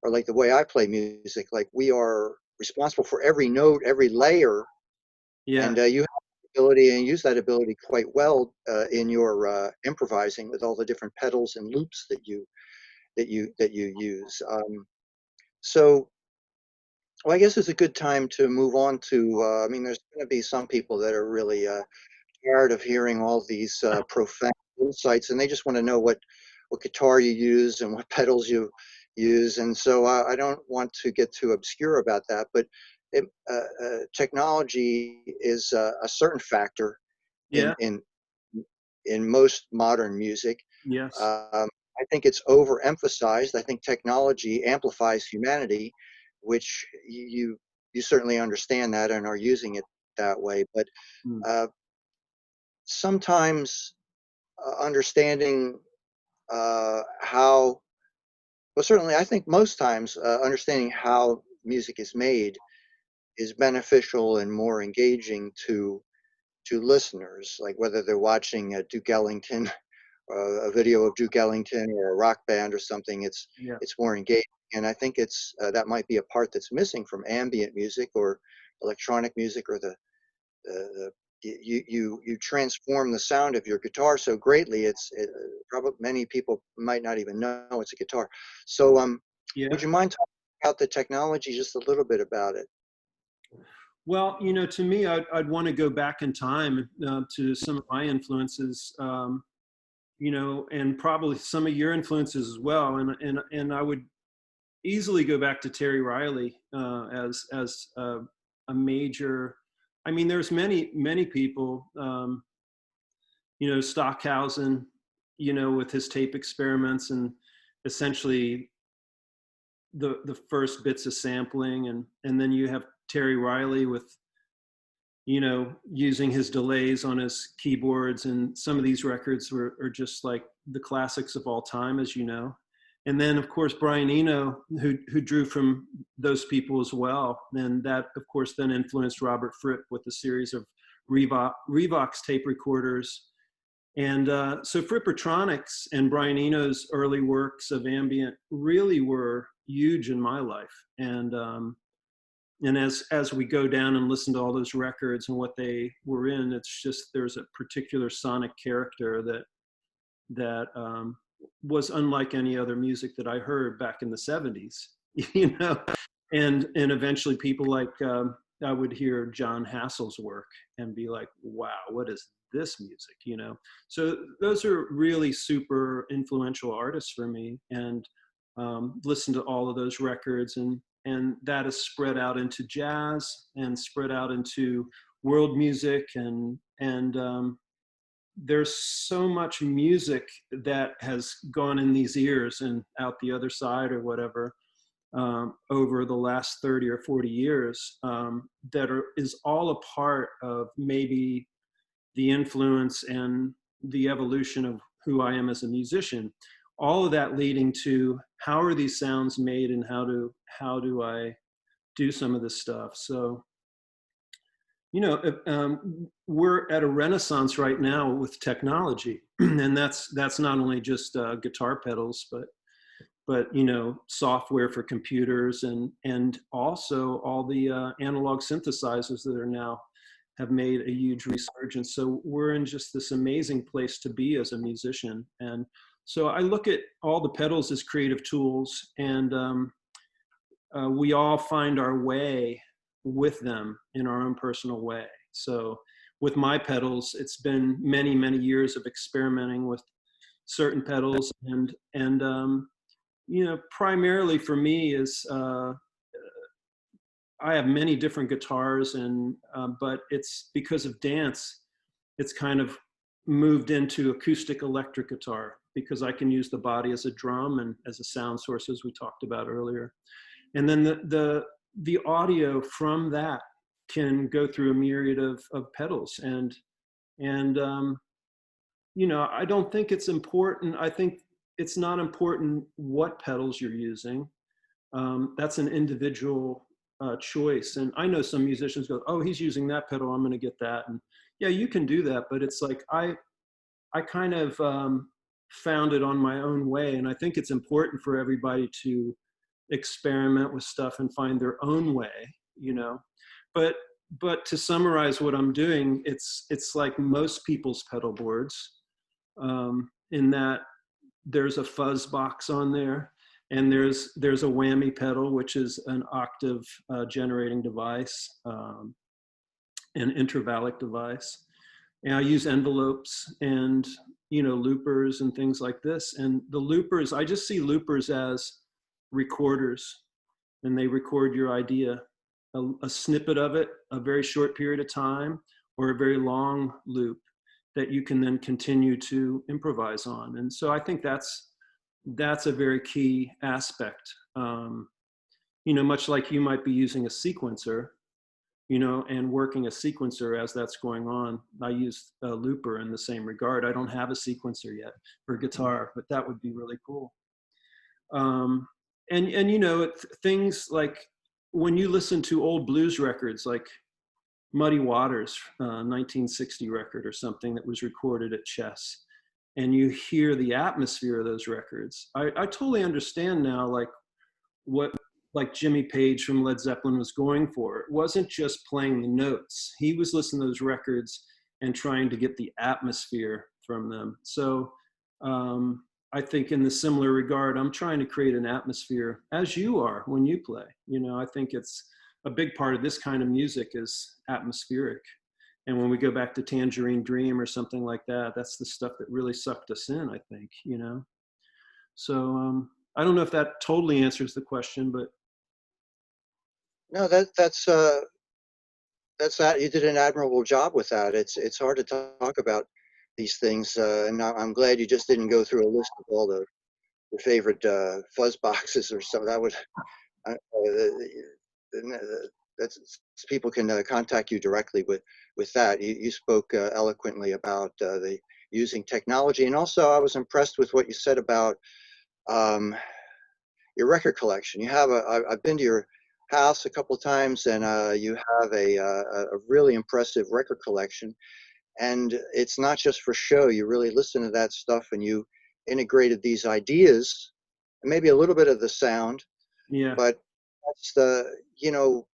or like the way I play music, like we are responsible for every note, every layer, Yeah. and you have the ability and use that ability quite well in your improvising with all the different pedals and loops that you use. So, well, I guess it's a good time to move on to. I mean, there's going to be some people that are really tired of hearing all these profound insights, and they just want to know what guitar you use and what pedals you use. And so I don't want to get too obscure about that, but technology is a certain factor in Yeah. in in most modern music. Yes. I think it's overemphasized. I think technology amplifies humanity, which you certainly understand that and are using it that way. But Mm. uh, sometimes understanding how, well, certainly I think most times understanding how music is made is beneficial and more engaging to listeners, like whether they're watching Duke Ellington, a video of Duke Ellington or a rock band or something. Yeah. It's more engaging, and I think it's that might be a part that's missing from ambient music or electronic music, or the you transform the sound of your guitar so greatly. Probably many people might not even know it's a guitar. So would Yeah. you mind talking about the technology just a little bit about it? Well, to me, I'd want to go back in time to some of my influences, and probably some of your influences as well. And I would easily go back to Terry Riley as a major. I mean, there's many people. Stockhausen, with his tape experiments and essentially the first bits of sampling, and then you have Terry Riley with using his delays on his keyboards, and some of these records are just like the classics of all time, as you know. And then of course Brian Eno, who drew from those people as well, and that of course then influenced Robert Fripp with a series of Revox tape recorders. And so Frippertronics and Brian Eno's early works of ambient really were huge in my life. And as we go down and listen to all those records and what they were in, it's just there's a particular sonic character that was unlike any other music that I heard back in the 70s. you know. And eventually people like I would hear John Hassel's work and be like, wow, what is this music? So those are really super influential artists for me, and listen to all of those records, and that is spread out into jazz and spread out into world music, and there's so much music that has gone in these ears and out the other side or whatever, over the last 30 or 40 years, is all a part of maybe the influence and the evolution of who I am as a musician. All of that leading to how are these sounds made, and how do I do some of this stuff. So we're at a renaissance right now with technology, and that's not only just guitar pedals, but software for computers, and also all the analog synthesizers that are now have made a huge resurgence. So we're in just this amazing place to be as a musician. And so I look at all the pedals as creative tools, and we all find our way with them in our own personal way. So with my pedals, it's been many, many years of experimenting with certain pedals, and primarily for me is I have many different guitars, and but it's because of dance, it's kind of moved into acoustic electric guitar, because I can use the body as a drum and as a sound source, as we talked about earlier. And then the audio from that can go through a myriad of pedals, and I don't think it's important. I think it's not important what pedals you're using. That's an individual choice. And I know some musicians go, oh, he's using that pedal, I'm going to get that. And yeah, you can do that, but it's like I kind of found it on my own way. And I think it's important for everybody to experiment with stuff and find their own way, you know. But to summarize what I'm doing, it's like most people's pedal boards, in that there's a fuzz box on there, and there's a whammy pedal, which is an octave generating device, an intervallic device. And I use envelopes and, you know, loopers and things like this. And the loopers, I just see loopers as recorders, and they record your idea, a snippet of it, a very short period of time, or a very long loop that you can then continue to improvise on. And so I think that's a very key aspect. You know, much like you might be using a sequencer, you know, and working a sequencer as that's going on. I use a looper in the same regard. I don't have a sequencer yet for guitar, but that would be really cool. And you know, things like when you listen to old blues records, like Muddy Waters, 1960 record or something that was recorded at Chess, and you hear the atmosphere of those records, I totally understand now, like what like Jimmy Page from Led Zeppelin was going for. It wasn't just playing the notes. He was listening to those records and trying to get the atmosphere from them. So I think in the similar regard, I'm trying to create an atmosphere, as you are when you play. You know, I think it's a big part of this kind of music is atmospheric. And when we go back to Tangerine Dream or something like that, that's the stuff that really sucked us in, I think, you know. So I don't know if that totally answers the question, but No, that's that. You did an admirable job with that. It's hard to talk about these things, and I'm glad you just didn't go through a list of all the your favorite fuzz boxes or so. That would that's people can contact you directly with that. You spoke eloquently about the using technology, and also I was impressed with what you said about your record collection. You have I've been to your house a couple of times, and you have a really impressive record collection. And it's not just for show. You really listen to that stuff, and you integrated these ideas, and maybe a little bit of the sound, yeah, but that's the you know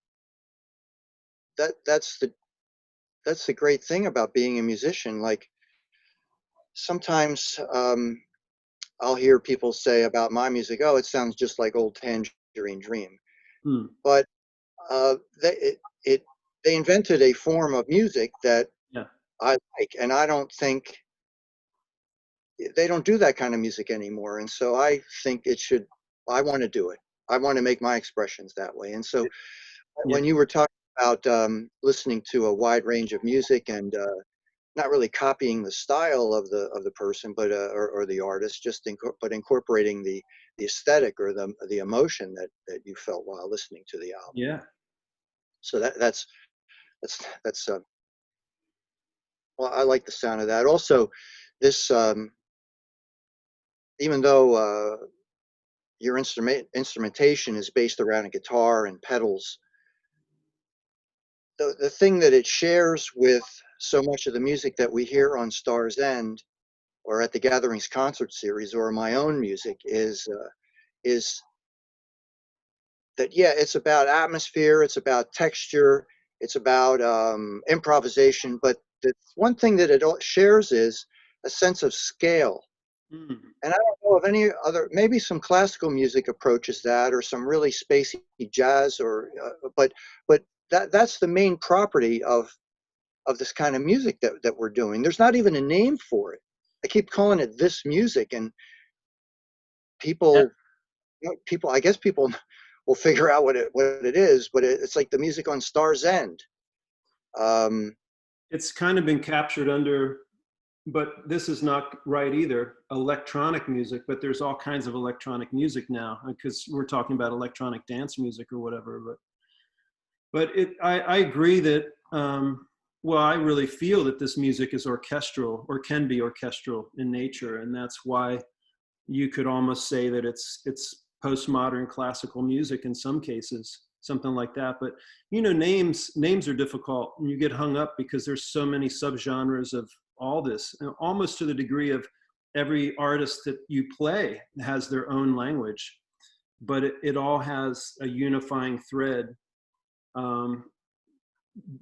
that that's the great thing about being a musician. Like sometimes I'll hear people say about my music, "Oh, it sounds just like old Tangerine Dream," hmm, but it they invented a form of music that yeah, I like, and I don't think they don't do that kind of music anymore. And so I think it should. I want to do it. I want to make my expressions that way. And so yeah, when you were talking about listening to a wide range of music and not really copying the style of the person, but or the artist, just but incorporating the aesthetic or the emotion that you felt while listening to the album. yeah, So that's well, I like the sound of that. Also, this even though your instrumentation is based around a guitar and pedals, the thing that it shares with so much of the music that we hear on Star's End or at the Gatherings concert series or my own music is that yeah, it's about atmosphere, it's about texture, it's about improvisation, but the one thing that it all shares is a sense of scale. hmm, And I don't know of any other, maybe some classical music approaches that, or some really spacey jazz, or but that's the main property of this kind of music that we're doing. There's not even a name for it. I keep calling it this music, and yeah. people, people, I guess people will figure out what it is, but it's like the music on Star's End. Um, It's kind of been captured under, but this is not right either, electronic music, but there's all kinds of electronic music now because we're talking about electronic dance music or whatever. But I agree that, well, I really feel that this music is orchestral or can be orchestral in nature. And that's why you could almost say that it's postmodern classical music in some cases, something like that. But you know, names are difficult, and you get hung up because there's so many subgenres of all this, almost to the degree of every artist that you play has their own language, but it all has a unifying thread um,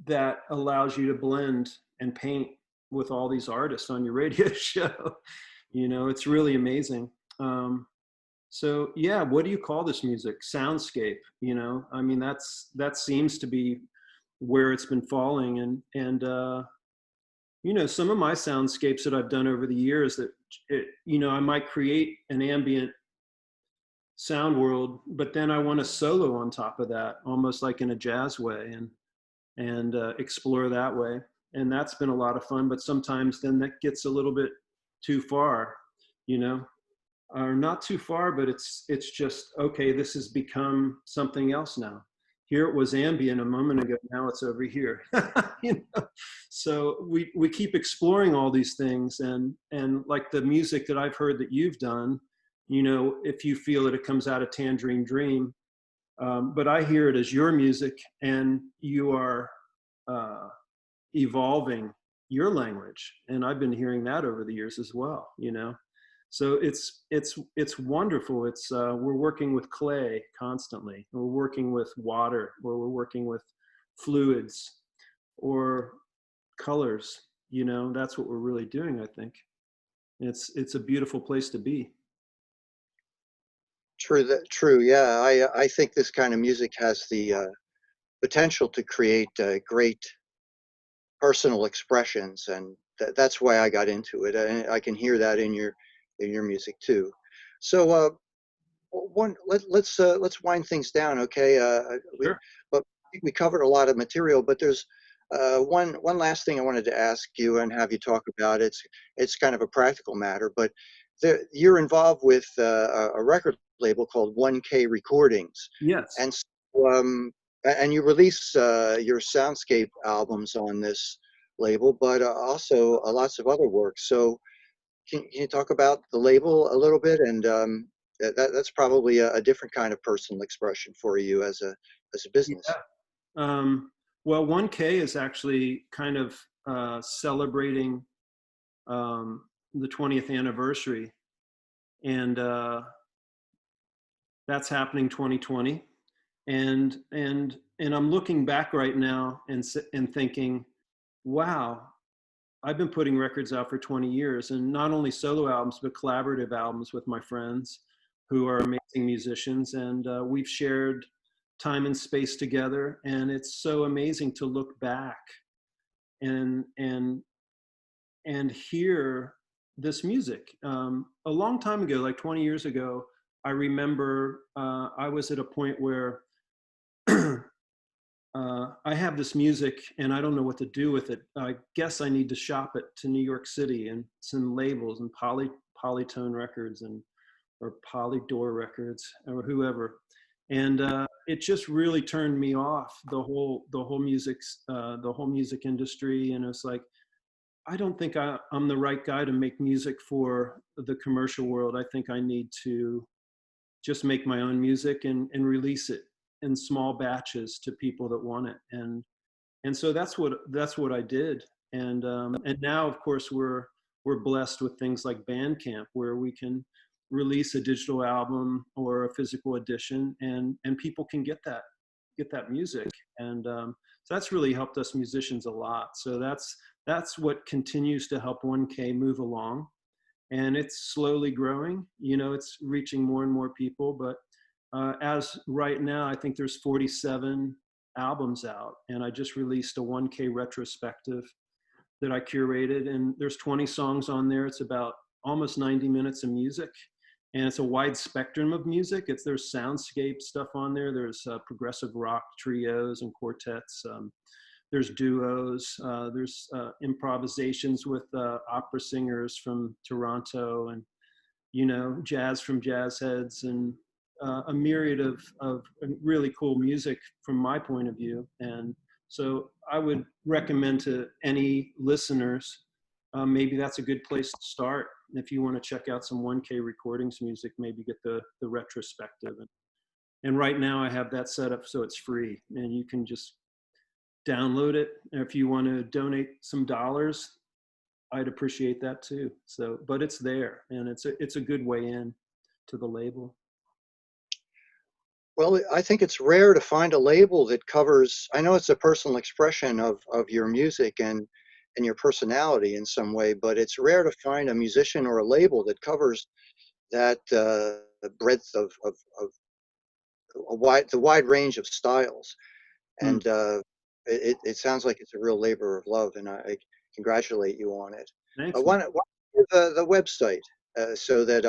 that allows you to blend and paint with all these artists on your radio show. You know, it's really amazing. So yeah, what do you call this music? Soundscape. You know, I mean, that seems to be where it's been falling, and you know, some of my soundscapes that I've done over the years that you know, I might create an ambient sound world, but then I want to solo on top of that, almost like in a jazz way, and explore that way. And that's been a lot of fun. But sometimes then that gets a little bit too far, you know, or not too far, but it's just okay. This has become something else now. Here it was ambient a moment ago. Now it's over here. You know? So we keep exploring all these things, and like the music that I've heard that you've done, you know, if you feel that it comes out of Tangerine Dream, but I hear it as your music, and you are uh, evolving your language, and I've been hearing that over the years as well. You know, so it's wonderful. It's we're working with clay constantly. We're working with water, or we're working with fluids, or colors. You know, that's what we're really doing. I think it's a beautiful place to be. True. That true. Yeah, I think this kind of music has the potential to create great personal expressions, and that's why I got into it. I can hear that in your music too. So let's wind things down, okay? Sure. But we covered a lot of material, but there's one last thing I wanted to ask you and have you talk about. It's kind of a practical matter, but you're involved with a record label called 1K Recordings, Yes. and so, and you release your soundscape albums on this label, but also lots of other work. So can you talk about the label a little bit? And that's probably a different kind of personal expression for you as a Yeah. business. Well, 1K is actually kind of celebrating the 20th anniversary, and that's happening 2020. And I'm looking back right now and thinking, wow, I've been putting records out for 20 years, and not only solo albums but collaborative albums with my friends who are amazing musicians, and we've shared time and space together, and it's so amazing to look back and and and hear this music. A long time ago, like 20 years ago, I remember I was at a point where I have this music and I don't know what to do with it. I guess I need to shop it to New York City and some labels and Polytone Records and or Polydor Records or whoever. And it just really turned me off the whole music industry. And it's like, I don't think I'm the right guy to make music for the commercial world. I think I need to just make my own music and release it in small batches to people that want it. And so that's what I did. And now, of course, we're blessed with things like Bandcamp, where we can release a digital album or a physical edition, and people can get that music. And so that's really helped us musicians a lot. So that's what continues to help 1K move along, and it's slowly growing. You know, it's reaching more and more people. But as right now, I think there's 47 albums out, and I just released a 1K retrospective that I curated, and there's 20 songs on there. It's about almost 90 minutes of music, and it's a wide spectrum of music. There's soundscape stuff on there. There's progressive rock trios and quartets. There's duos. There's improvisations with opera singers from Toronto, and you know, jazz from jazz heads, and a myriad of really cool music from my point of view. And so I would recommend to any listeners, maybe that's a good place to start. If you want to check out some 1K recordings music, maybe get the retrospective. And right now I have that set up so it's free, and you can just download it. If you want to donate some dollars, I'd appreciate that too. So, but it's there, and it's a good way in to the label. Well, I think it's rare to find a label that covers. I know it's a personal expression of your music and your personality in some way, but it's rare to find a musician or a label that covers that breadth of the wide range of styles. Hmm. And it sounds like it's a real labor of love, and I congratulate you on it. Thanks, man. Why don't you give the website so that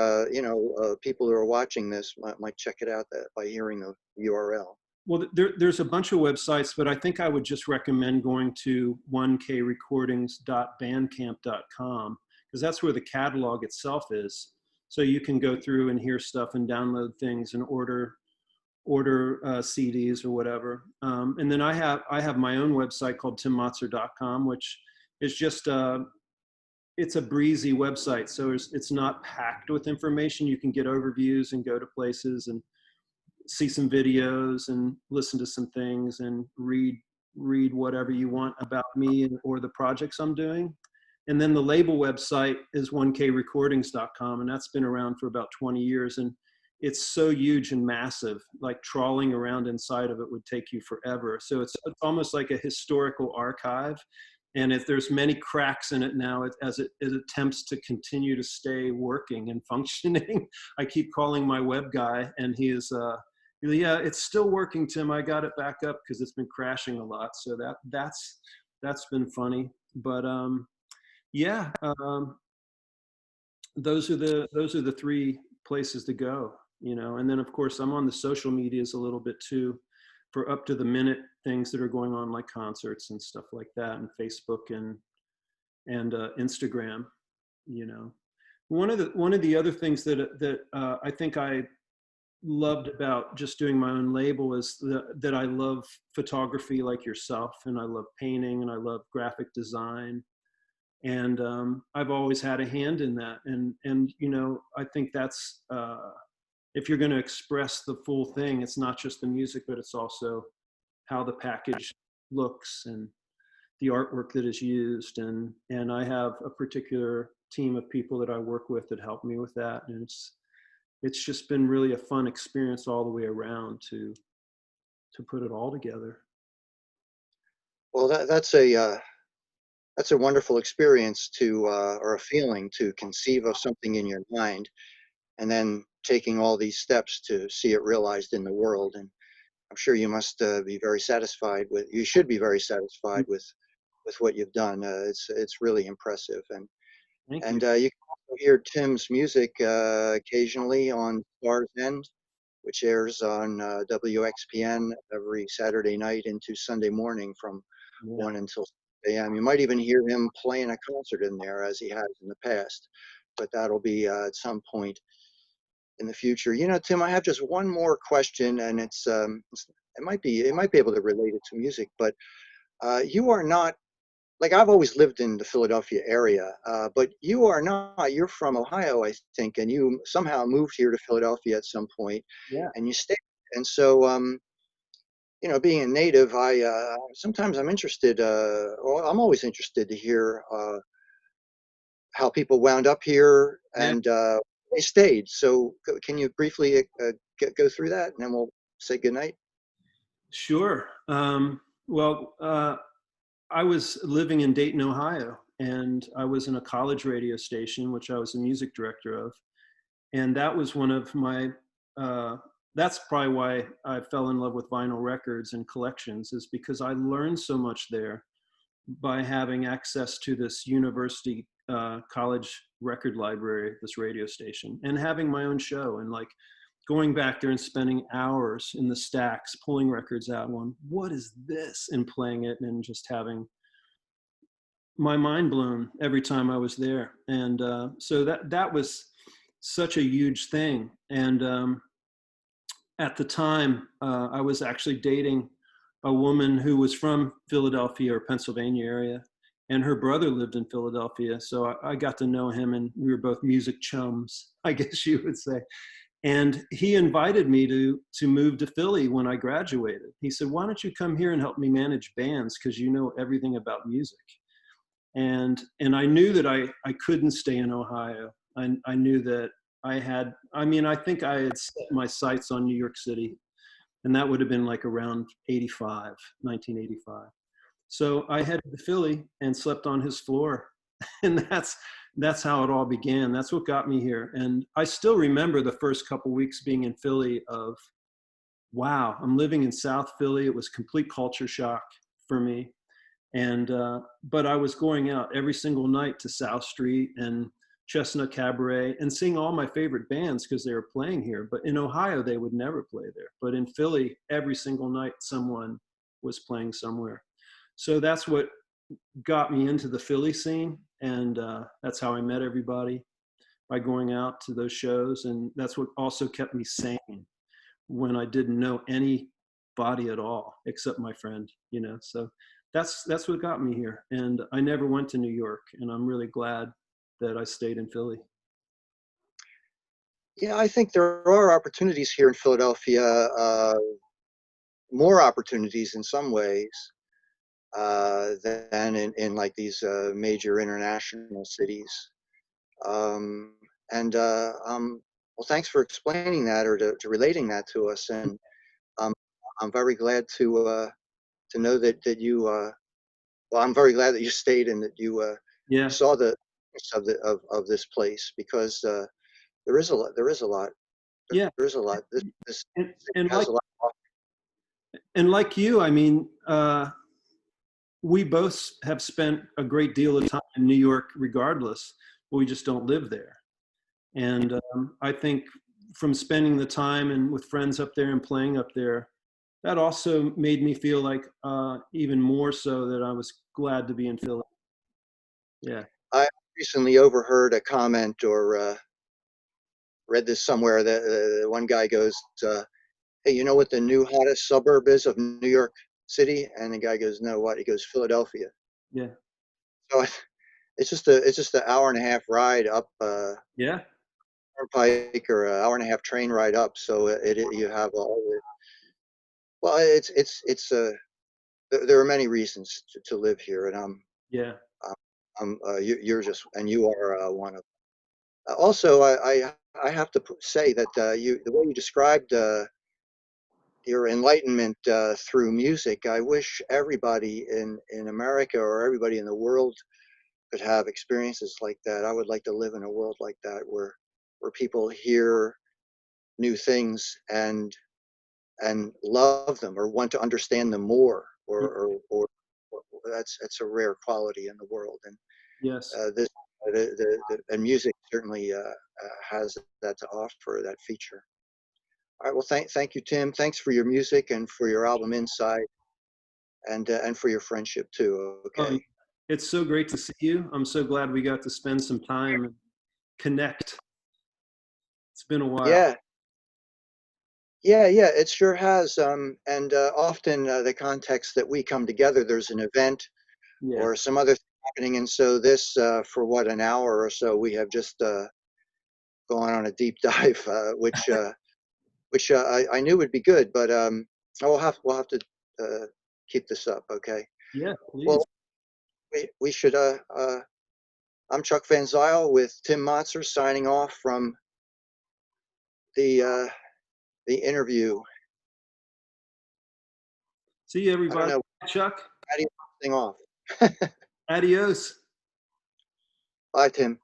people who are watching this might check it out by hearing the URL. Well, there's a bunch of websites, but I think I would just recommend going to 1krecordings.bandcamp.com, because that's where the catalog itself is. So you can go through and hear stuff and download things and order CDs or whatever. And then I have my own website called timmotzer.com, which is just it's a breezy website. So it's not packed with information. You can get overviews and go to places and see some videos and listen to some things and read whatever you want about me or the projects I'm doing. And then the label website is 1krecordings.com, and that's been around for about 20 years. And it's so huge and massive, like trawling around inside of it would take you forever. So it's almost like a historical archive. And if there's many cracks in it now, as it attempts to continue to stay working and functioning. I keep calling my web guy, and he is, yeah, it's still working, Tim. I got it back up because it's been crashing a lot. So that's been funny. But yeah, those are the three places to go, you know. And then of course I'm on the social medias a little bit too, for up to the minute things that are going on, like concerts and stuff like that, and Facebook and Instagram, you know. One of the other things that I think I loved about just doing my own label is that I love photography like yourself, and I love painting, and I love graphic design, and I've always had a hand in that, and you know, I think that's if you're going to express the full thing, it's not just the music, but it's also how the package looks and the artwork that is used, and I have a particular team of people that I work with that help me with that, and it's just been really a fun experience all the way around to put it all together. Well, that's a wonderful experience or a feeling to conceive of something in your mind and then taking all these steps to see it realized in the world. And I'm sure you must be very satisfied you should be very satisfied with what you've done. It's really impressive. Thank you. And you can also hear Tim's music occasionally on Star's End, which airs on WXPN every Saturday night into Sunday morning from Yeah. 1 until 6 a.m. You might even hear him playing a concert in there, as he has in the past, but that'll be at some point in the future. You know, Tim, I have just one more question, and it might be able to relate it to music, but you are not, like, I've always lived in the Philadelphia area, but you are not. You're from Ohio, I think, and you somehow moved here to Philadelphia at some point, Yeah. and you stayed. And so, you know, being a native, I sometimes I'm interested. Well, I'm always interested to hear how people wound up here Yeah. and they stayed. So, can you briefly go through that, and then we'll say goodnight? Sure. Well, I was living in Dayton, Ohio, and I was in a college radio station, which I was the music director of. And that was one of my, that's probably why I fell in love with vinyl records and collections, is because I learned so much there by having access to this university college record library, this radio station, and having my own show, and like going back there and spending hours in the stacks, pulling records out, going, what is this? And playing it, and just having my mind blown every time I was there. And so that was such a huge thing. And at the time, I was actually dating a woman who was from Philadelphia or Pennsylvania area, and her brother lived in Philadelphia. So I got to know him, and we were both music chums, I guess you would say. And he invited me to move to Philly when I graduated. He said, "Why don't you come here and help me manage bands, because you know everything about music?" and I knew that I couldn't stay in Ohio. I knew that I mean, I think I had set my sights on New York City, and that would have been like around 85, 1985. So I headed to Philly and slept on his floor. And that's how it all began. That's what got me here. And I still remember the first couple weeks being in Philly of, wow, I'm living in South Philly. It was complete culture shock for me. And but I was going out every single night to South Street and Chestnut Cabaret and seeing all my favorite bands because they were playing here. But in Ohio, they would never play there. But in Philly, every single night, someone was playing somewhere. So that's what got me into the Philly scene. And that's how I met everybody, by going out to those shows. And that's what also kept me sane when I didn't know anybody at all except my friend, you know. So that's what got me here. And I never went to New York, and I'm really glad that I stayed in Philly. Yeah, I think there are opportunities here in Philadelphia, more opportunities in some ways than in like these major international cities. Um, and well, thanks for explaining that, or to relating that to us. And um, I'm very glad to know that you. Well, I'm very glad that you stayed and that you Yeah, saw the of this place, because there is a lot. There is a lot. yeah. There is a lot. This city And has like a lot. you, I mean, we both have spent a great deal of time in New York, regardless. But we just don't live there. And I think from spending the time and with friends up there and playing up there, that also made me feel like even more so that I was glad to be in Philly. Yeah, I recently overheard a comment, or read this somewhere, that one guy goes, "Hey, you know what the new hottest suburb is of New York City?" And the guy goes, "No, what?" He goes, "Philadelphia." yeah, So it's just an hour and a half ride up yeah, Turnpike, or an hour and a half train ride up. So you have all the, well, it's there are many reasons to live here, and yeah, you're just, and you are one of. Also, I have to say that the way you described your enlightenment through music, I wish everybody in America, or everybody in the world, could have experiences like that. I would like to live in a world like that, where people hear new things and love them, or want to understand them more, y- or that's a rare quality in the world. And yes. this and music certainly has that to offer, that feature. All right, well, thank you, Tim. Thanks for your music and for your album Inside, and for your friendship too. Oh, Okay. it's so great to see you. I'm so glad we got to spend some time and connect. It's been a while. Yeah, yeah, it sure has. And often the context that we come together, there's an event Yeah. or some other thing happening, and so this for what, an hour or so, we have just gone on a deep dive, which I knew would be good, but we'll have to keep this up. Okay. Yeah, please. Well, we should. I'm Chuck van Zyl with Tim Motzer, signing off from the uh, the interview. See you, I don't everybody. know. Chuck, How do you thing off? adios. Bye, Tim.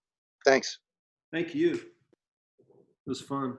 Thanks. Thank you. It was fun.